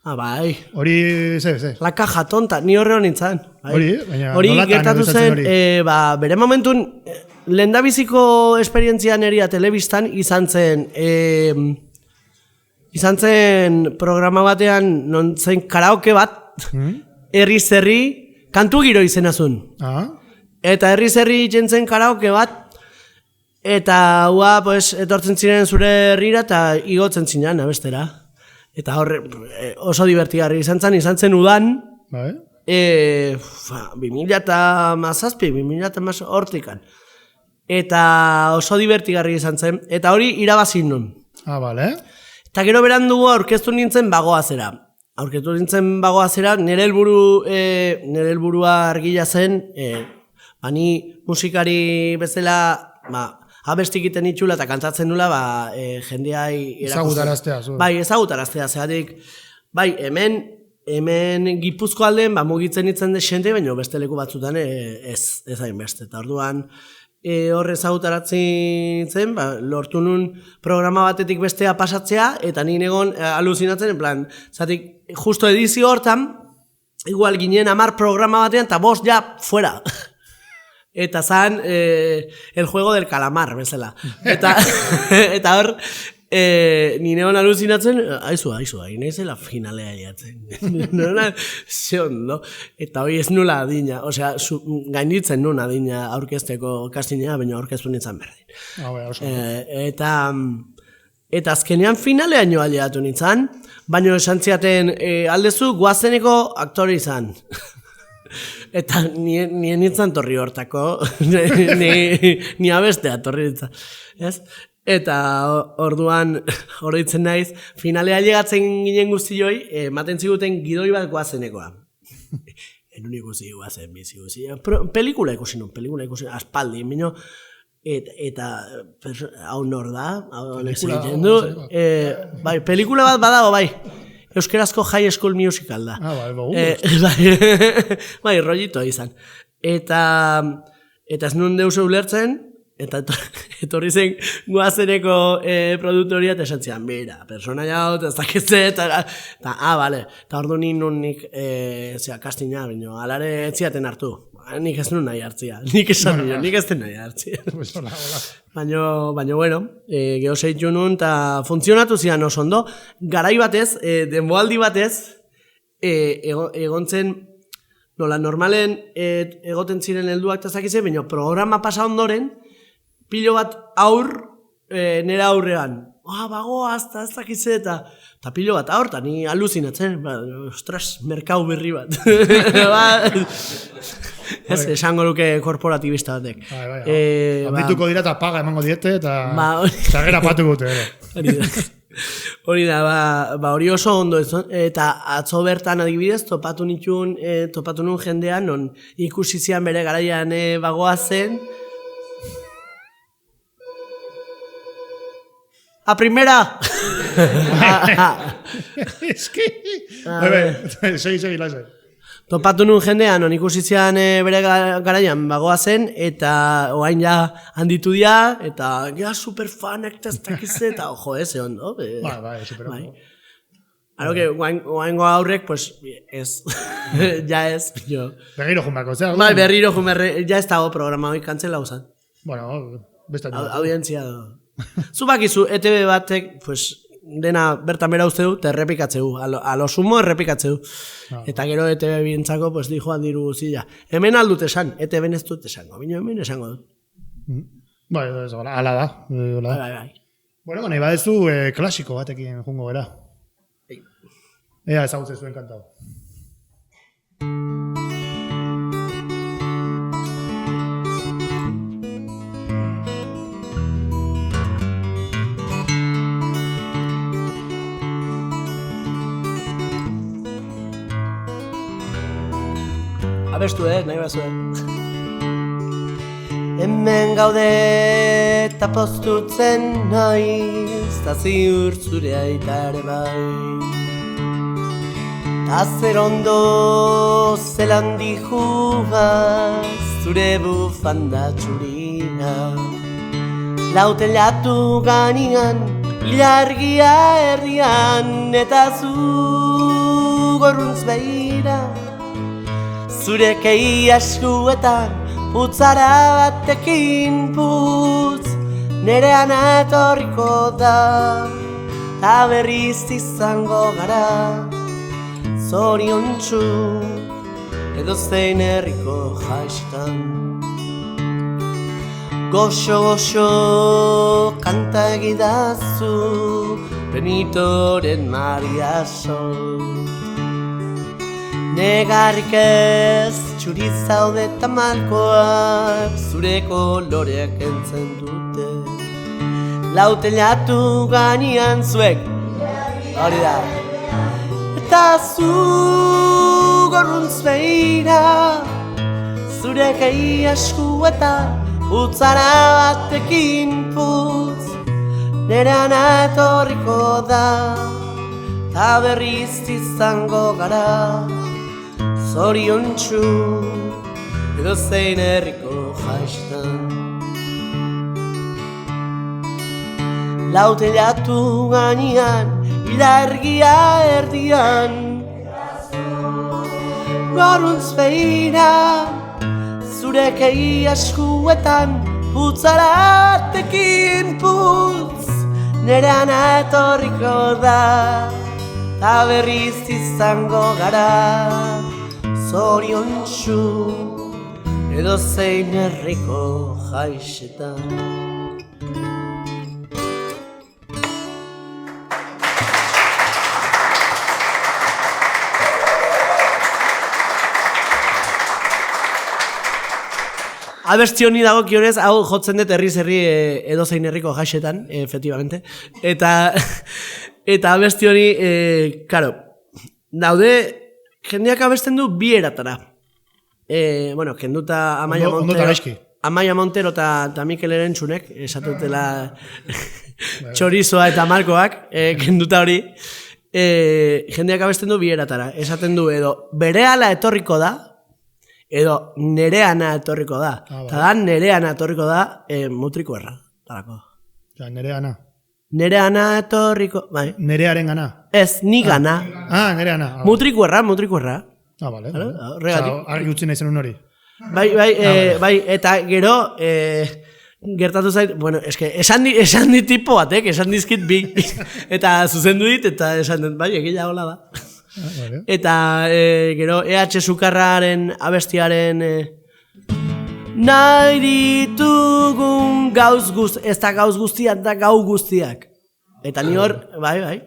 Bai. Hori, ze. La caja tonta, ni horre honintzan. Hori, baina hori nolatan gertatu zen, bere momentun, lehendabiziko esperientzia neria telebistan izan zen programa batean, non zen karaoke bat, herri-zerri, kantu giro izenazun. Eta herri-zerri jentzen karaoke bat, eta hua, etortzen ziren zure herrira, eta igotzen zinean, abestera. Eta horre, oso divertigarri izan zen udan, 2017, hortikan. Eta oso divertigarri izan zen, eta hori irabazin nun. Bale. Eta gero berandu aurkeztu nintzen bagoazera. Nire helburua argila zen, ni musikari bezala, abestik iten itxula eta kantatzen nula, jendeai... Ezagutaraztea, zu. Bai, ezagutaraztea, zeatik, bai, hemen Gipuzko alden, mugitzen itzen desente, baina beste leku batzutan ez hainbeste. Eta orduan, horre ezagutaratzen zen, lortu nun programa batetik bestea pasatzea, eta nien egon aluzinatzen, en plan, zatik, justo edizio hortan, igual ginen 10 programa batean, eta 5 ja fuera. Eta zan, el juego del calamar, bezala. Eta hor, nien egon aluzinatzen, aizu, inezela finalea jatzen. Ze ondo. Eta hori ez nula adina, osea, gainditzen nun adina aurkezteko kastinea, baina aurkeztu nintzen berdin. Eta azkenean finalean joa aliatu nintzen, baina esan ziaten aldezu guazeneko aktore izan. Eta nien nintzen torri hortako, ni abestea torri nintzen. Eta orduan oroitzen naiz, finalea llegatzen ginen guztioi, ematen ziguten gidoi bat guazenekoa. Enun ikusi guazen bizi guzi. Pelikula ikusi, aspaldi, mino, eta hau nor da, bai, pelikula bat badago, bai. Euskerazko High School Musical da. Bai, rollito izan. Eta ez nun deuse ulertzen, eta etorri zen guazeneko produktoria, eta esan zian, bera, persona jaut, ez dakitze, eta bale. Eta ordu nik kastina, bino, alare etziaten hartu. Nik ez nun nahi hartzia. Nik esan nio, nik ez den nahi hartzia. Baina, bueno, geho zeitu nun, eta funtzionatu zian oso ondo. Garai batez, denboaldi batez, egontzen, nola, normalen egoten ziren helduak eta zakize, baina programa pasa ondoren, pilo bat aur nera aurrean. Bagoaz, eta ez dakize, eta pilo bat aur, eta ni aluzinatzen, ostras, merkau berri bat. Ez, esango luke korporatibista batek. Handituko dira eta paga emango diete, eta gera patuko dute. Hori da, hori oso ondo, eta atzo bertan adibidez, topatu nun jendean, non ikusi zian bere garaian bagoa zen. A primera! Eski! Segi, laze. Topatu nun jendean, non ikusi zian bere garaian bagoa zen, eta oain ja handitu dia, eta ja superfanak eta ez dakize, eta ojo, ze ondo. Bai, super ondo. Aro que oaingo aurrek, pues, ez, ja ez, jo. Berriro junbako, zera? Bai, berriro junberre, ja ez dago programa hori kantzela usan. Bueno, besta. Audientzia do. Zubakizu, ETV batek, pues, dena bertan bera uste du, eta errepikatzeu, alo sumo errepikatzeu. Eta gero ETV bientzako, pues, dijoan diru guzilla. Hemen aldut esan, ETV ez dut esango, bino hemen esango dut. Bai, ala da. Bai. Bueno, nahi badezu klasiko batekin jungo gara. Ea ezagutze zuen kantau. abestu, nahi bazue. Hemen gaude eta postutzen naiz, ta ziur zure aita ere bai. Ta zer ondo zelan dijubaz, zure bufanda txurina. Lautelatu gainian, ilargia herrian, eta zu gorruntz behira. Zure kei askuetan, putzara batekin putz, nerean etorriko da, ta berriz izango gara, zoriontsu edo zein herriko jaistan. Goxo kanta egidazu, Benitoren Maria Sol. Negarrik ez txuri zaude eta malkoak, zure koloreak entzen dute. Lautelatu gainian zuek, hori da. Eta zu gorruntz behira, zure kei askuetan, utzara batekin putz, nerean etorriko da, ta berriz izango gara, zoriontsu edo zein herriko jaistan. Lautelatu gainian, ilargia erdian, gorruntz behira, zure kei askuetan, putzaratekin putz, nerean etorriko da, ta berriz izango gara, zoriontsu edo zein herriko jaisetan. Abesti honi dago kionez, hau jotzen dut herriz herri edo zein herriko jaixetan, efectivamente. Eta abesti honi, karo, daude, jendeak abesten du bi eratara. Bueno, kenduta Amaia Montero eta Mikel Erentzunek, esatutela txorizoa eta markoak, kenduta hori. Jendeak abesten du bi eratara. Esaten du edo berehala etorriko da, edo nereana etorriko da. Eta da nereana etorriko da mutriko erra. Nereana. Nereana etorriko... Bai. Nerearen gana. Ez, ni gana. Nereana. Mutriko erra. Bale. Argi utzi nahi zenun hori. Bai, eta gero... Gertatu zait, bueno, eske, esan di tipo batek, esan dizkit bi. Eta zuzendu dit, eta esan dut, bai, egila hola da. Eta gero EH Sukarraren abestiaren nahi ditugun gauz guztiak, ez da gauz guztiak, da gau guztiak. Eta ni hor, bai.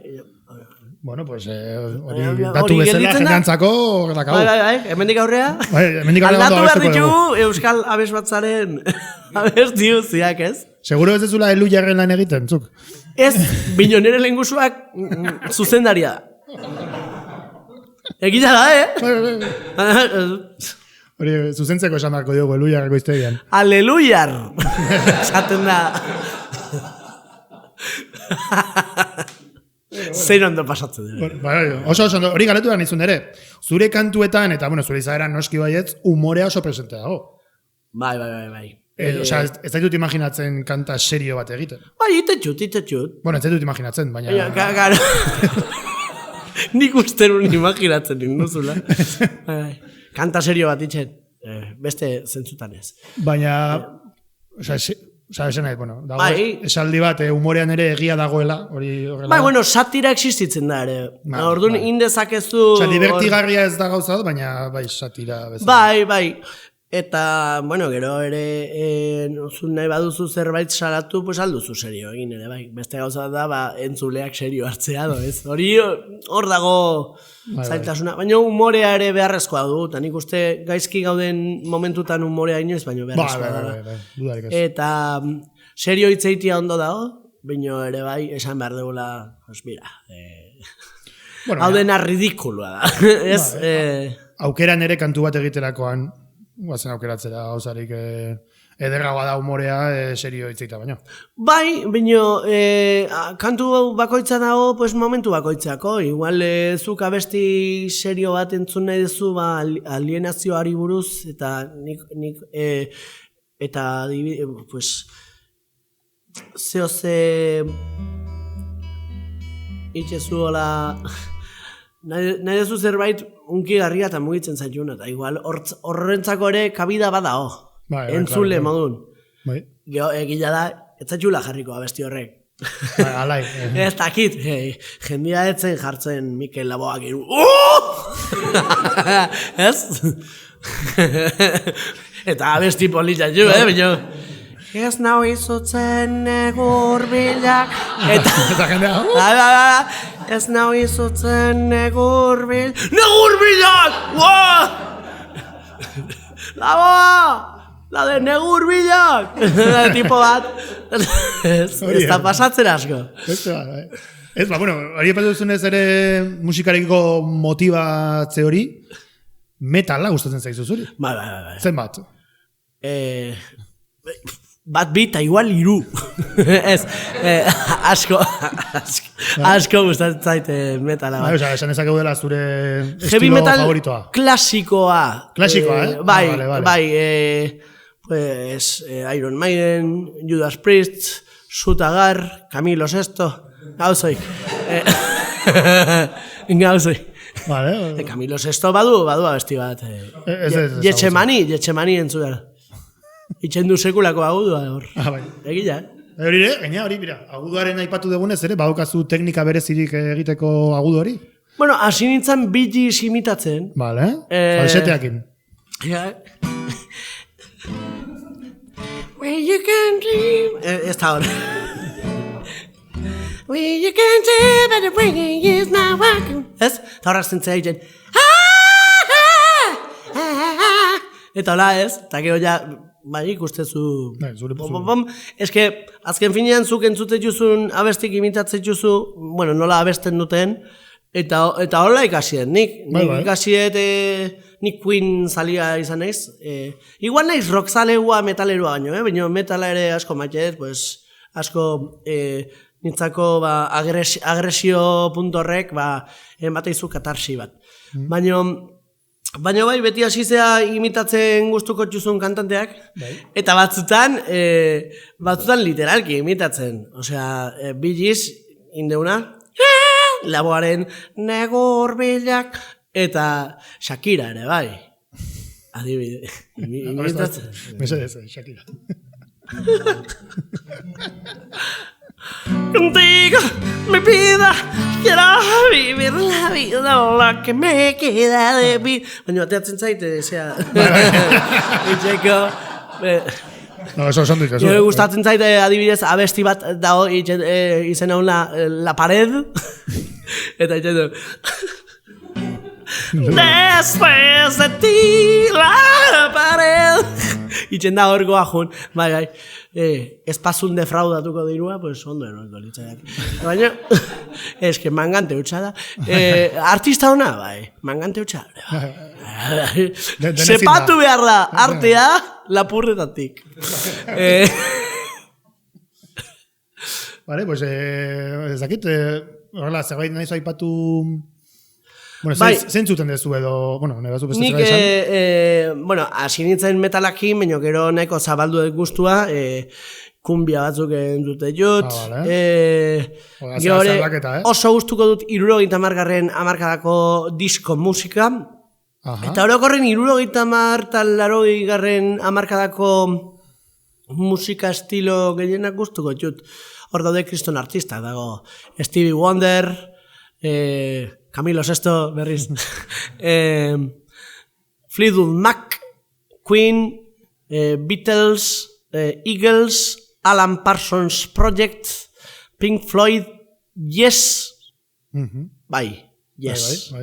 Bueno, pues hori datu bezala jendeantzako dakau. Bai, hemendik aurrea. Aldatu behar ditugu Euskal Abesbatzaren abesti guztiak, ez? Seguro ez dezula elu jarren lan egiten, zuk? Ez, Binonere lehengusuak zuzendaria da. Egila da, Hori, zuzentzeko esan beharko diogu, eluiarreko iztegian. Aleluiar! Esaten da. Zein ondo pasatzen dira. Oso ondo, hori galetu da nizun ere. Zure kantuetan, eta bueno, zure izaera noski baietz, umorea oso presente dago. Bai. Osea, ez da dut imaginatzen kanta serio bat egiten. Bai, itetxut. Bueno, ez da dut imaginatzen, baina... Gara... Nik uste nun imaginatzen induzula. Kanta serio bat itxen, beste zentzutan ez. Baina, esan nahi, bueno, esaldi bat, humorean ere egia dagoela. Bai, bueno, satira existitzen da ere. Orduan indezakezu... Osa, divertigarria ez da gauza, baina bai, satira bezala. Bai. Eta, bueno, gero ere, nahi baduzu zerbait salatu, pues alduzu serio egin ere, bai. Beste gauza da, entzuleak serio hartzea, ez? Hori hor dago zailtasuna. Baina humorea ere beharrezkoa du, eta nik uste gaizki gauden momentutan humorea inoiz, baina beharrezkoa da. Eta serio hitzeitia ondo dago, baina ere bai, esan behar dugula, pues mira, hau dena ridikulua da, ez? aukeran ere kantu bat egiterakoan, guazen aukeratzera, osarik ederra bada humorea serio hitzeita baino. Bai, baino, kantu bakoitza dago, pues momentu bakoitzako. Igual, zuk abesti serio bat entzun nahi duzu, alienazioari buruz, eta nik eta, pues, ze itxezu hola, nahi duzu zerbait unki garria eta mugitzen zaituna, eta igual, horrentzako ere kabida badao. Entzule modun. Egila da, ez zaitxula jarriko abesti horrek. Alai. Ez dakit, jendia etzen jartzen Mikel Laboak iru. Ez? Eta abesti polita ju, baina... Ez nau izutzen negur bilak. Eta jendea... Ez nau izutzen negur bilak. Negur bilak! Laboa! La de negur bilak! Tipo bat. Ez da pasatzen asko. Ez, bueno, hori epatu duzunez ere musikarekiko motibatze hori, metala gustatzen zaizu zuri. Bai. Zen bat? Bat bita igual iru. Ez, asko gustatzen zaite metala. Bai, esan ezakegu dela zure heavy estilo metal favoritoa. Klasikoa. Klasikoa, Bai, pues Iron Maiden, Judas Priest, Sutagar, Camilo Sesto, gauzoik. Gauzoik. Vale. Camilo Sesto badu abesti bat. Jetxemani entzudara. Itxendu sekulako agudua hor. Bai. Egila, Hori, bira, aguduaren aipatu dugunez ere, badukazu teknika berezirik egiteko agudu hori? Bueno, hasi nintzen Bee Gees imitatzen. Vale, falseteakin. Where you can dream... Ez da hor. Where you can dream but the brain is not working. Ez? Eta horra zentzea egiten. Eta hola ez, eta gero ja... Bai, ikustezu... Ez que, azken finean zuk entzute juzun abestik imitatzen juzu, bueno, nola abesten duten, eta hola ikasien, nik ikasiet, nik Queen zalia izan naiz. Igual naiz rock zaleua metalerua baino, baina metala ere asko maitez, pues, asko nintzako agresio puntorrek, emateizu katarsi bat. Baina bai, beti hasizea imitatzen gustuko txuzun kantanteak, eta batzutan literalki imitatzen. Osea, Bee Gees indeuna, Laboaren negur bilak, eta Shakira ere, bai. Adibide, imitatzen. Mesedez, Shakira. Contigo, mi vida, quiero vivir la vida, lo que me queda de mí. Baina bateatzen zaite, zera. Itxeko... No, eso son dices. Jo gustatzen zaite adibidez abesti bat dago izen hau la pared. Eta itxeko... Después de ti la pared. Itxen da hor goajun. Bai. Espazun defraudatuko dirua, pues ondo eroiko litzaiak. Baina, eske mangante hutsa da. Artista hona, bai, mangante hutsa. Sepatu behar da, artea lapurretatik. Vale, pues ez dakit, horrela, zerbait nahiz aipatu... Bueno, zentzuten dezu edo, bueno, negazu beste zera esan? Bueno, hasi nintzen metalakin, baina gero nahiko zabaldu dut guztua, kumbia batzuk dute jut. Oso gustuko dut 70. hamarkadako disko musika. Eta orokorren 70. eta 80. hamarkadako musika estilo gehienak gustuko jut. Hor daude kriston artistak dago. Stevie Wonder, Camilo Sesto, berriz. Fleetwood Mac, Queen, Beatles, Eagles, Alan Parsons Project, Pink Floyd, Yes. Bai, Yes.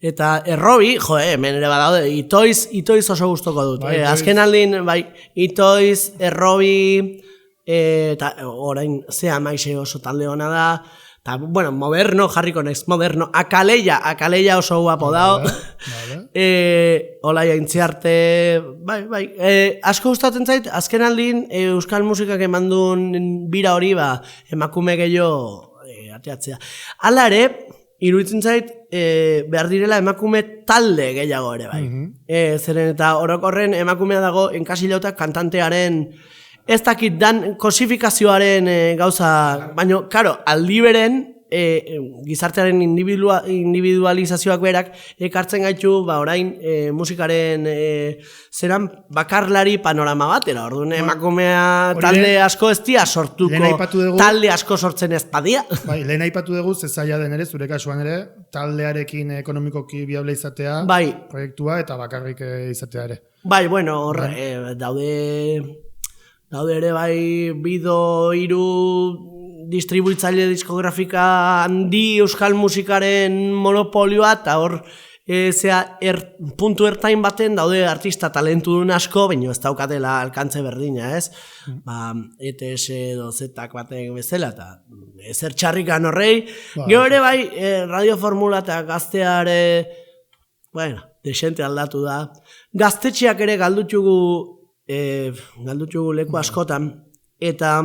Eta Robbie, hemen ere badaude, Itoiz oso gustoko dut. Azken aldin, bai, Itoiz, Robbie, eta orain zea maixe oso talde hona da, Ta, bueno, moderno, jarriko naiz, moderno. Akaleia oso guapo dao. Olai Aintziarte, bai. Asko gustatzen zait, azken aldin euskal musikak emandun bira hori, emakume gehiago ateatzea. Hala ere, iruditzen zait, behar direla emakume talde gehiago ere, bai. Zeren eta orokorren emakumea dago enkasilauta kantantearen ez dakit dan kosifikazioaren gauza, baina, karo, aldi beren gizartearen individualizazioak berak ekartzen gaitu, orain musikaren zeran bakarlari panorama batera, orduan emakumea talde asko ez dia sortuko, talde asko sortzen ez badia. Bai, lehen aipatu dugu, zezaila den ere, zure kasuan ere, taldearekin ekonomikoki biable izatea, proiektua eta bakarrik izatea ere. Bai, bueno, hor, daude ere bai bido hiru distribuitzaile diskografika handi euskal musikaren monopolioa eta hor puntu ertain baten daude artista talentudun asko, baina ez daukatela alkantze berdina, ez? ETS edo Zetak batek bezala eta ezer txarrikan horrei. Gero ere bai radioformula eta gazteare, bueno, desente aldatu da. Gaztetxeak ere galdutxugu leku askotan, eta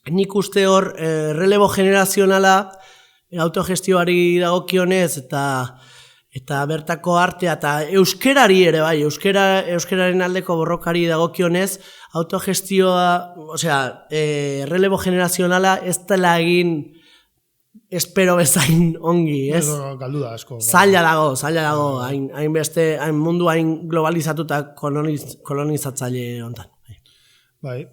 nik uste hor relebo generazionala autogestioari dagokionez eta bertako artea eta euskerari ere bai, euskeraren aldeko borrokari dagokionez autogestioa, osea, relebo generazionala ez dela egin espero bezain ongi, ez? Galdu da asko. Zaila dago, hain mundu hain globalizatuta kolonizatzaile hontan. Bai.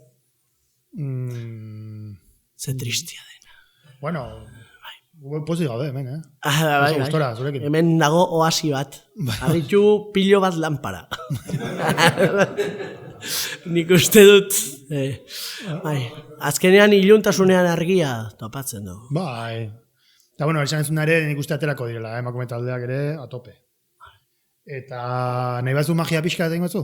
Ze tristia dena. Bueno, pozik gaude hemen, Bai. Hemen dago oasi bat. Arritu pilo bat lanpara. Nik uste dut, azkenean iluntasunean argia topatzen du. Bai. Eta bueno, esan entzun ere nik uste aterako direla, emakume taldeak ere atope. Eta nahi batzu magia pixka etengo zu?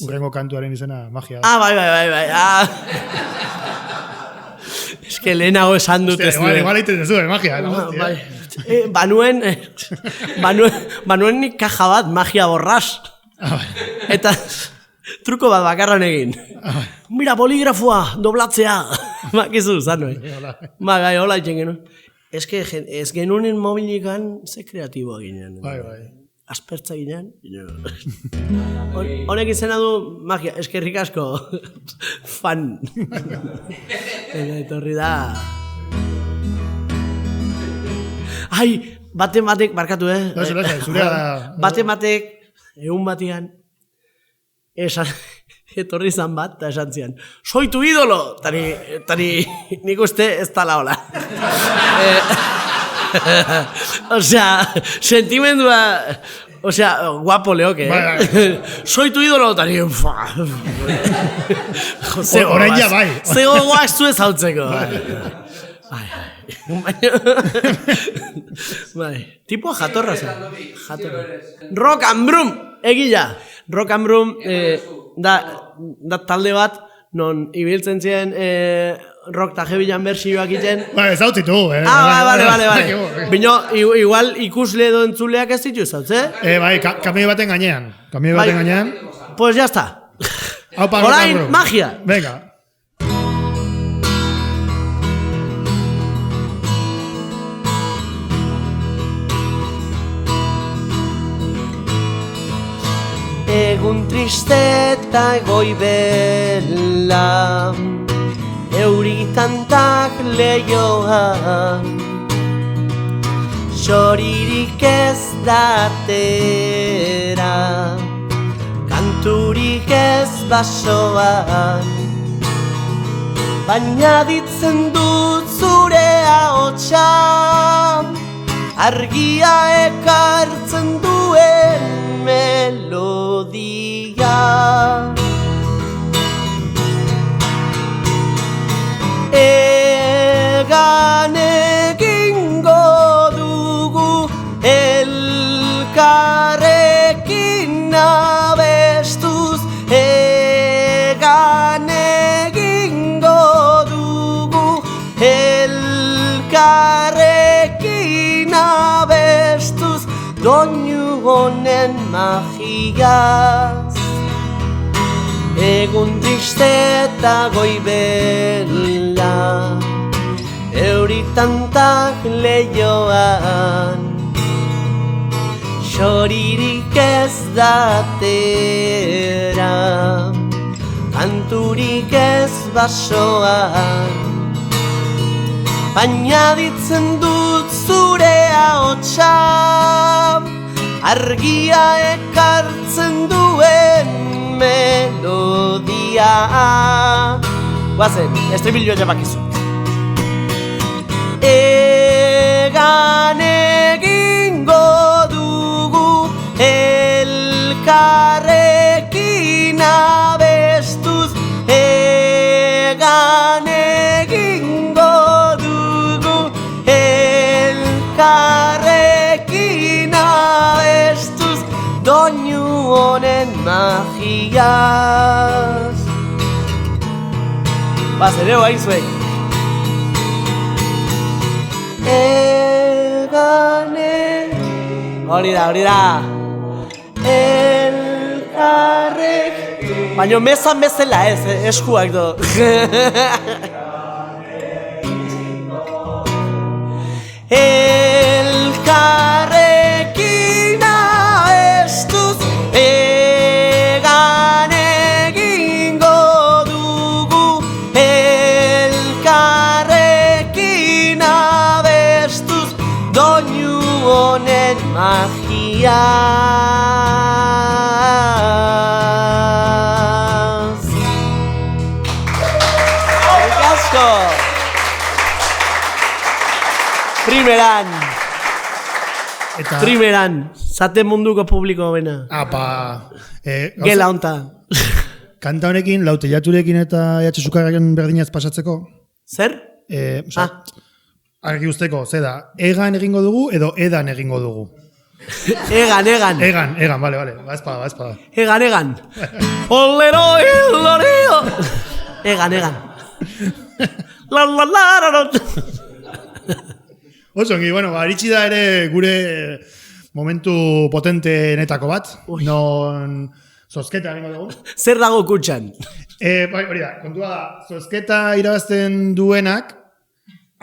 Urrengo kantuaren izena, magia. Bai. Ez que lehenago esan dut ez du. Igual egiten dezu, magia. Banuen nik kaja bat, magia borras. Eta truko bat bakarran egin. Mira, poligrafoa, doblatzea. Makizu, zanuen. Bai, hola itxen genuen. Ez genunen mobilikan ze kreatiboa ginen. Bai. Aspertza ginen. Honek izena du magia, eskerrik asko. Fan. Etorri da. Ai, batek, barkatu, batek, egun batian, etorri zan bat, eta esan zian, soy tu ídolo! Tani nik uste ez tala hola. Osea, sentimendua, osea, guapo leoke, Soy tu ídolo, tani, orain ja bai. Zego guak zu ez hautzeko. Bai, tipua jatorra zen. Rock and Broom, egila. Rock and Broom da talde bat, non ibiltzen ziren rock eta heavy-an bersioak iten. Ba, ez hautzitu. Bale. Bino, igual ikusle edo entzuleak ez ditu ez hautz, Bai, kamio baten gainean. Pues ya está. Orain, magia. Venga. Egun triste eta goibela, euritantak lehioan, xoririk ez datera, kanturik ez basoan, baina ditzen dut zure ahotsa, argia ekartzen duen melodia. Egan egingo dugu elkarrekin abestuz, egan egingo dugu honen magiaz. Egun triste eta goibela, euritantak lehioan, xoririk ez datera, kanturik ez basoan. Baina ditzen dut zure ahotsa, argia ekartzen duen melodia. Guazen, estribilloa jabakizu. Egan egingo dugu elkarrekin abestuz. Egan egingo dugu elkarrekin abestuz. Doinu honen magiaz. Zereo haizuek. Hori da. Elkarrek. Baina mezan bezala ez, eskuak do. Elkarrekin abestuz, egan egingo dugu. Elkarrekin abestuz, doinu honen magiaz. Asko! Primeran, zate munduko publiko bena. Apa. Gela honta. Kanta honekin, Lauteillaturekin eta Sukarraren berdinaz pasatzeko. Zer? Argi usteko, da, egan egingo dugu edo edan egingo dugu? Egan. Egan, bale. Ba espada. Egan. Olero, olero. Egan. La. Osongi, iritsi da ere gure momentu potentenetako bat. Non zozketa egingo dugu. Zer dago kutxan? Hori da, kontua da, zozketa irabazten duenak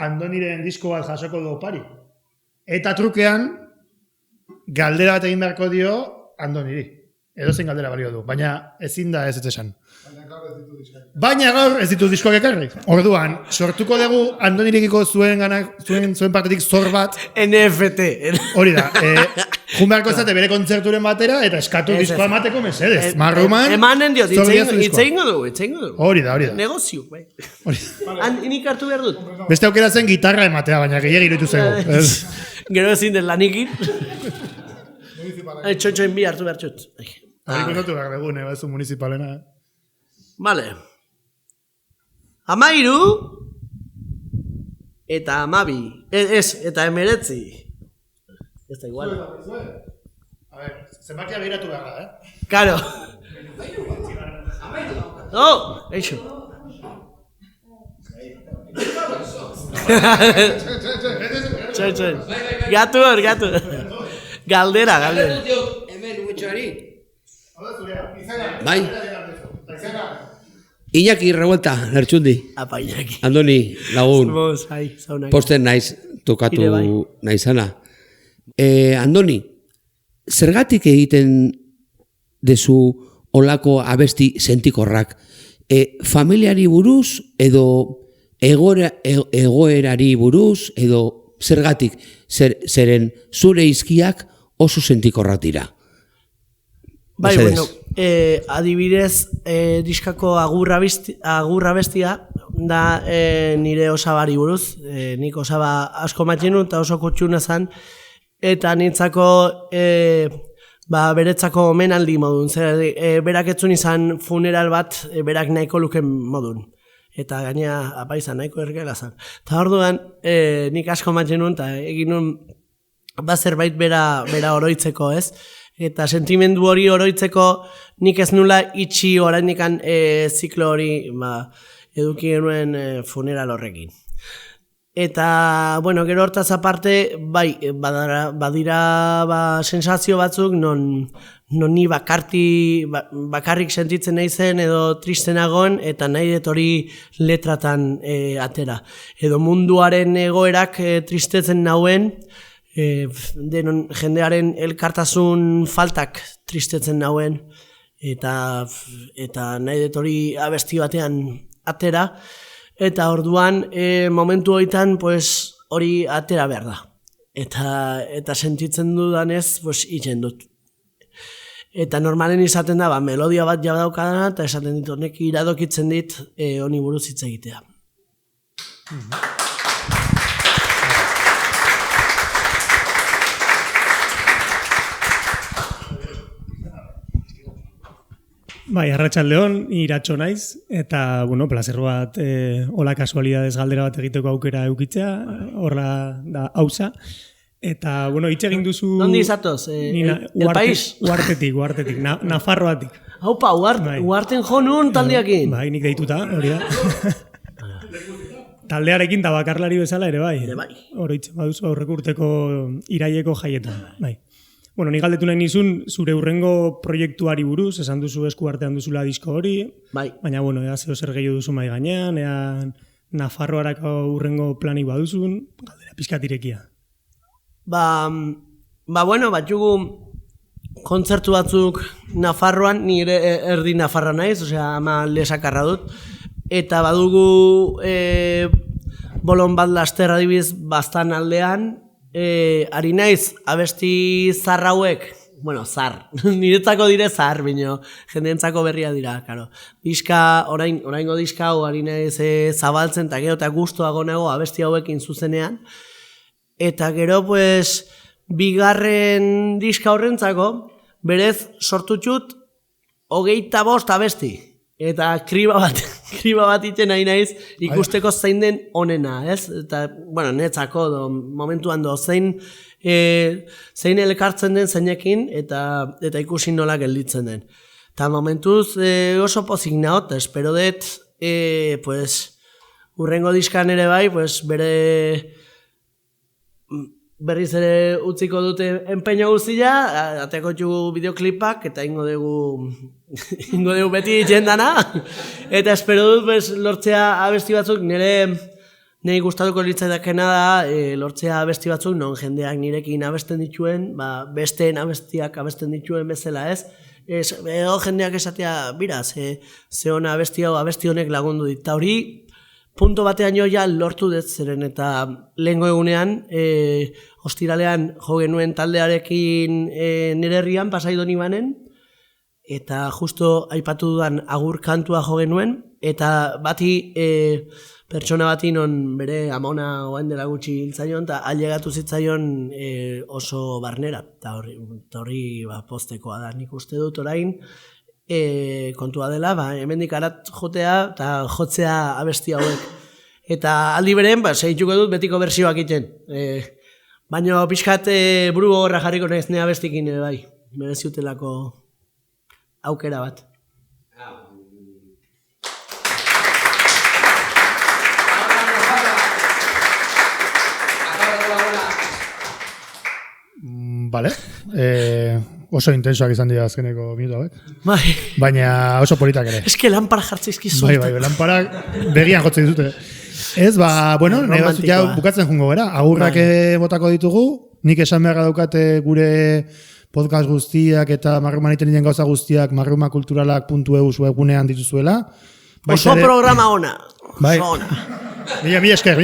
Andoniren disko bat jasoko du opari. Eta trukean, galdera bat egin beharko dio Andoniri. Edozein galdera balio du, baina ezin da ez esan. Baina gaur ez ditu diskoak ekarri. Orduan, sortuko dugu Andonirekiko zuen partetik zor bat. NFT. Hori da, jun beharko ezate bere kontzerturen batera eta eskatu diskoa emateko mesedez. Marruman, emanen diot, itzeingo dugu. Hori da. Negozio, bai. Nik hartu behar dut. Beste aukera zen gitarra ematea, baina gehiagir iruditu zego. Gero ezin den lanikin. Txoin bi hartu behar txut. Hariko notu behar dugu, ez municipalena. Vale. 13 eta 12. Eta 19. Ez da igual. A ver, zenbakia behiratu behar da, Karo. Oh, eixo. Txoin. Gatu. Galdera. Hemen umetxoari. Bai. Iñaki Revuelta, Lertxundi. Apa, Iñaki. Andoni, lagun. Posten naiz, tokatu naizana. Andoni, zergatik egiten dezu olako abesti sentikorrak? Familiari buruz edo egoerari buruz edo zergatik? Zeren zure izkiak oso sentikorrak dira. Bai, bueno, adibidez, diskako agurra bestia da nire osabari buruz. Nik osaba asko matxenu eta oso kutxuna zan. Eta nintzako beretzako omenaldi modun. Berak etzun izan funeral bat, berak nahiko luken modun. Eta gaina apaizan nahiko ergela zan. Eta orduan, nik asko matxenu eta egin nun zerbait bera oroitzeko, ez? Eta sentimendu hori oroitzeko nik ez nula itxi orainikan ziklo hori eduki genuen funeral horrekin. Eta, bueno, gero hortaz aparte, bai, badira sensazio batzuk, non ni bakarrik sentitzen naizen edo tristenagon, eta nahi dut hori letratan atera. Edo munduaren egoerak tristetzen nauen, denon jendearen elkartasun faltak tristetzen nauen, eta nahi dut hori abesti batean atera, eta orduan momentu hoitan hori atera behar da. Eta sentitzen dudanez, itzen dut. Eta normalen izaten da, melodia bat jabadaukadana, eta esaten dit honek iradokitzen dit honi buruz hitz egitea. Bai, arratsaldeon, Iratxo naiz, eta, bueno, plazer bat, hola kasualidades galdera bat egiteko aukera eukitzea, horra da hauza. Eta, bueno, hitz egin duzu... Nondi izatoz? El país? Uartetik, Nafarroatik. Haupa, uarten jo nun taldeakin. Bai, nik deituta, hori da. Taldearekin eta bakarlari bezala ere bai. Ere bai. Horoitzen baduzu aurreko urteko iraieko jaietan, bai. Bueno, nik galdetu nahi nizun, zure hurrengo proiektuari buruz, esan duzu esku artean duzula disko hori, bai. Baina, bueno, ea zeo zer gehiago duzu mai gainean, ea Nafarroarako hurrengo planik baduzun, galdera pizkatirekia. Bueno, batxugu kontzertu batzuk Nafarroan, nire erdi Nafarra naiz, osea, ama lesakarra dut, eta badugu bolon bat laster adibiz bastan aldean, ari naiz, abesti zar hauek, bueno, zar, niretzako dire zar, bino, jendeentzako berria dira, karo. Diska, oraingo diska hau, ari naiz zabaltzen, eta gero eta guztuago nago abesti hauekin zuzenean, eta gero, bigarren diska horrentzako, berez sortutxut, 25 abesti. Eta kriba bat iten nahi naiz ikusteko zein den onena, ez? Eta, bueno, netzako, momentuan zein elkartzen den zeinekin, eta ikusi nola gelditzen den. Eta momentuz oso pozik nagot, espero dut, hurrengo diskan ere bai, berriz ere utziko dute enpeño guztia, ateko txugu bideoklipak, eta ingo dugu beti jendana, eta espero dut lortzea abesti batzuk, nire gustatuko litzaidakena da, lortzea abesti batzuk, non jendeak nirekin abesten dituen, besteen abestiak abesten dituen bezala ez, edo jendeak esatea, bira, ze hona abesti hau, abesti honek lagundu dit, eta hori, punto batean joia lortu dut zeren, eta lehengo egunean, ostiralean jo genuen taldearekin nire herrian, Pasaidon Ibanen, eta justo aipatu dudan agur kantua jo genuen, eta bati pertsona bati non bere amona oain dela gutxi hiltzaion, eta ailegatu zitzaion oso barnera, eta hori postekoa da, nik uste dut orain, kontua dela, hemendik arat jotea eta jotzea abesti hauek. Eta aldi beren, segituko dut betiko bersioak iten. Baina pixkat buru gogorra jarriko naiz nea abestikin ere bai. Mereziutelako aukera bat. Vale. Oso intensoak izan dira azkeneko minutu hauek. Bai. Baina oso politak ere. Eske lanpara jartzeizki zuet. Bai, lanparak begian jotzen ditute. Ez, bueno, ja bukatzen jungo gara. Agurrak botako ditugu. Nik esan beharra daukate gure podcast guztiak eta marruman iten diren gauza guztiak marrumakulturalak.eu webgunean dituzuela. Oso programa ona. Bai. Mi esker.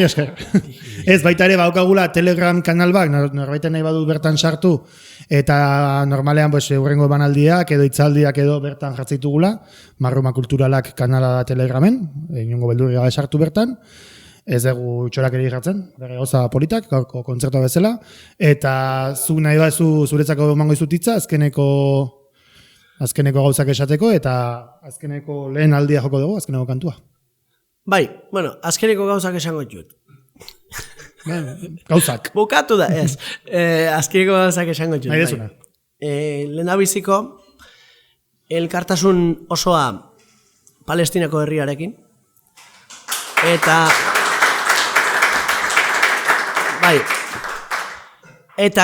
Ez, baita ere baukagula Telegram kanal bat, norbaiten nahi badut bertan sartu, eta normalean hurrengo emanaldiak edo hitzaldiak edo bertan jartzeitugula, Marruma Kulturalak kanala da Telegramen, inongo beldurri gabe sartu bertan, ez dugu txorak ere jartzen, bere gauza politak, gaurko kontzertua bezala, eta zu nahi bazu zuretzako emango izutitza, azkeneko gauzak esateko, eta azkeneko lehen aldia joko dugu, azkeneko kantua. Bai, bueno, azkeneko gauzak esango ditut. Gauzak. Bukatu da, ez. Azkeneko gauzak esango ditut. Nahi desuna. Lehendabiziko, elkartasun osoa Palestinako herriarekin. Eta Bai. Eta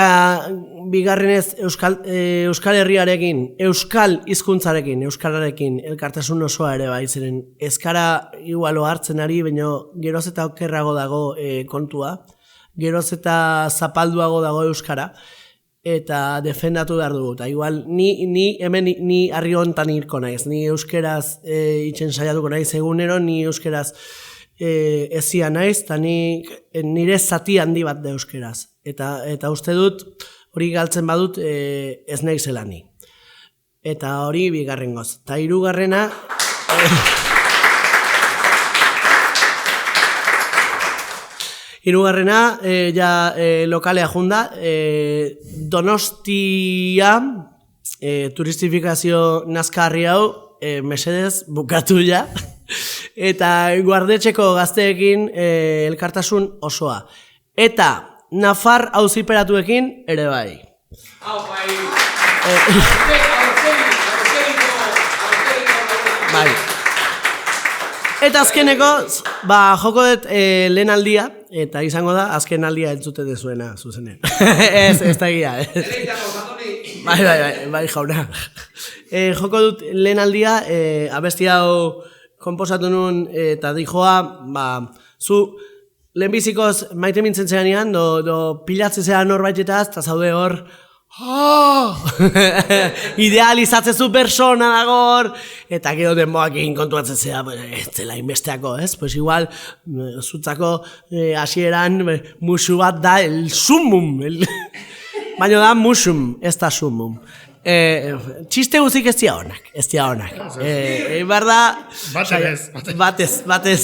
bigarrenez Euskal Herriarekin, Euskal hizkuntzarekin, Euskararekin elkartasun osoa ere bai, zeren euskara igualo hartzen ari, baina geroz eta okerrago dago kontua, geroz eta zapalduago dago euskara, eta defendatu behar dugu. Eta igual, ni harri hontan irko naiz, ni euskeraz itxen saiatuko naiz egunero, ni euskeraz ezia naiz, eta nire zati handi bat da euskeraz. Eta uste dut, hori galtzen badut ez naizela ni. Eta hori bigarrengoz. Eta hirugarrena... Hirugarrena, lokalea junda, Donostia, turistifikazio nazkarri hau, mesedez, bukatu ja. Eta guardetxeko gazteekin elkartasun osoa. Eta Nafar auziperatuekin ere bai. Bai. Eta azkeneko, joko dut lehen aldia, eta izango da, azken aldia entzute dezuena, zuzenen. Ez da egia. Bai, jauna. Joko dut lehen aldia, abesti hau konposatu nun, eta dijoa, zu lehenbizikoz maite mintzen zeanean, do pilatze zean norbaitetaz, eta zaude hor, idealizatzezu persona dagor, eta gero denboak egin kontuatzen zea, ez zela inbesteako, ez? Pues igual, zutzako hasieran musu bat da, el sumum, baina da musum, ez da sumum. Txiste guzik ez dia honak. Berda, batez.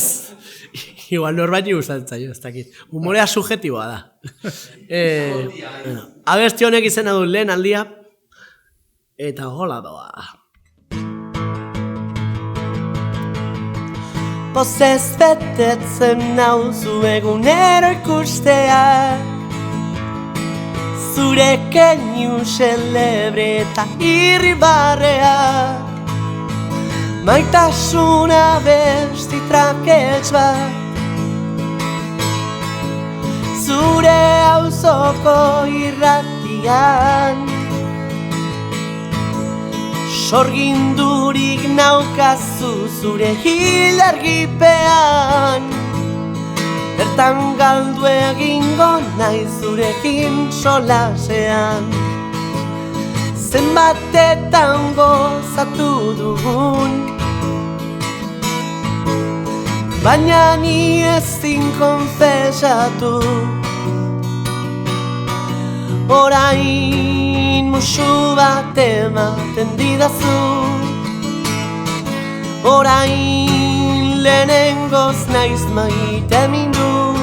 Igual norbaiti gustatzen ez dakit. Humorea subjetiboa da. Abesti honek izena du lehen aldia, eta hola doa. Pozez betetzen nauzu egunero ikusteak, zure keinu xelebre eta irribarreak, maitasuna besti trakets bat, zure auzoko irratian, sorgindurik naukazu zure hilargipean, bertan galdu egingo naiz zurekin solasean, zenbatetan gozatu dugun, baina ni ezin konfesatu. Orain musu bat ematen didazu, orain lehenengoz naiz maite mindu,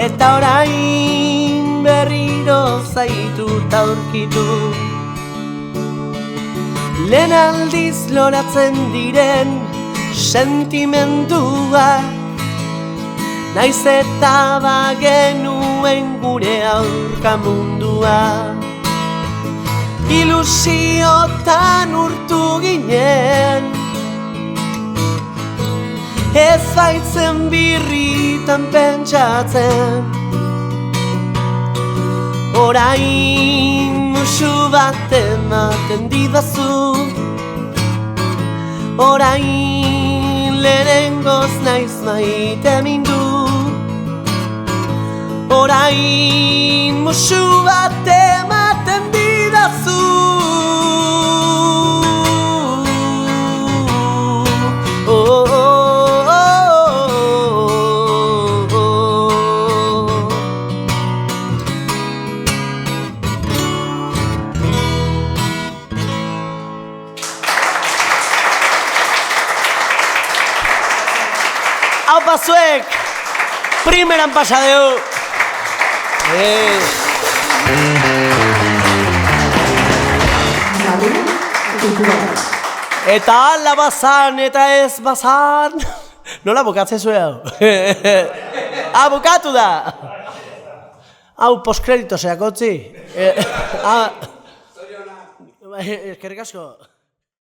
eta orain berriro zaitut aurkitu. Lehen aldiz loratzen diren sentimenduak, naiz eta bagenuen gure aurka mundua. Ilusiotan urtu ginen, ez baitzen birritan pentsatzen, orain musu bat ematen didazu, orain lehenengoz naiz maite mindu, orain musu bat ematen didazu. Aupa zuek, primeran pasadeu. Eta ala bazan eta ez bazan. Nola bukatzen zuen hau? Bukatu da. Hau postkredito zeakotzi. Eskerrik asko.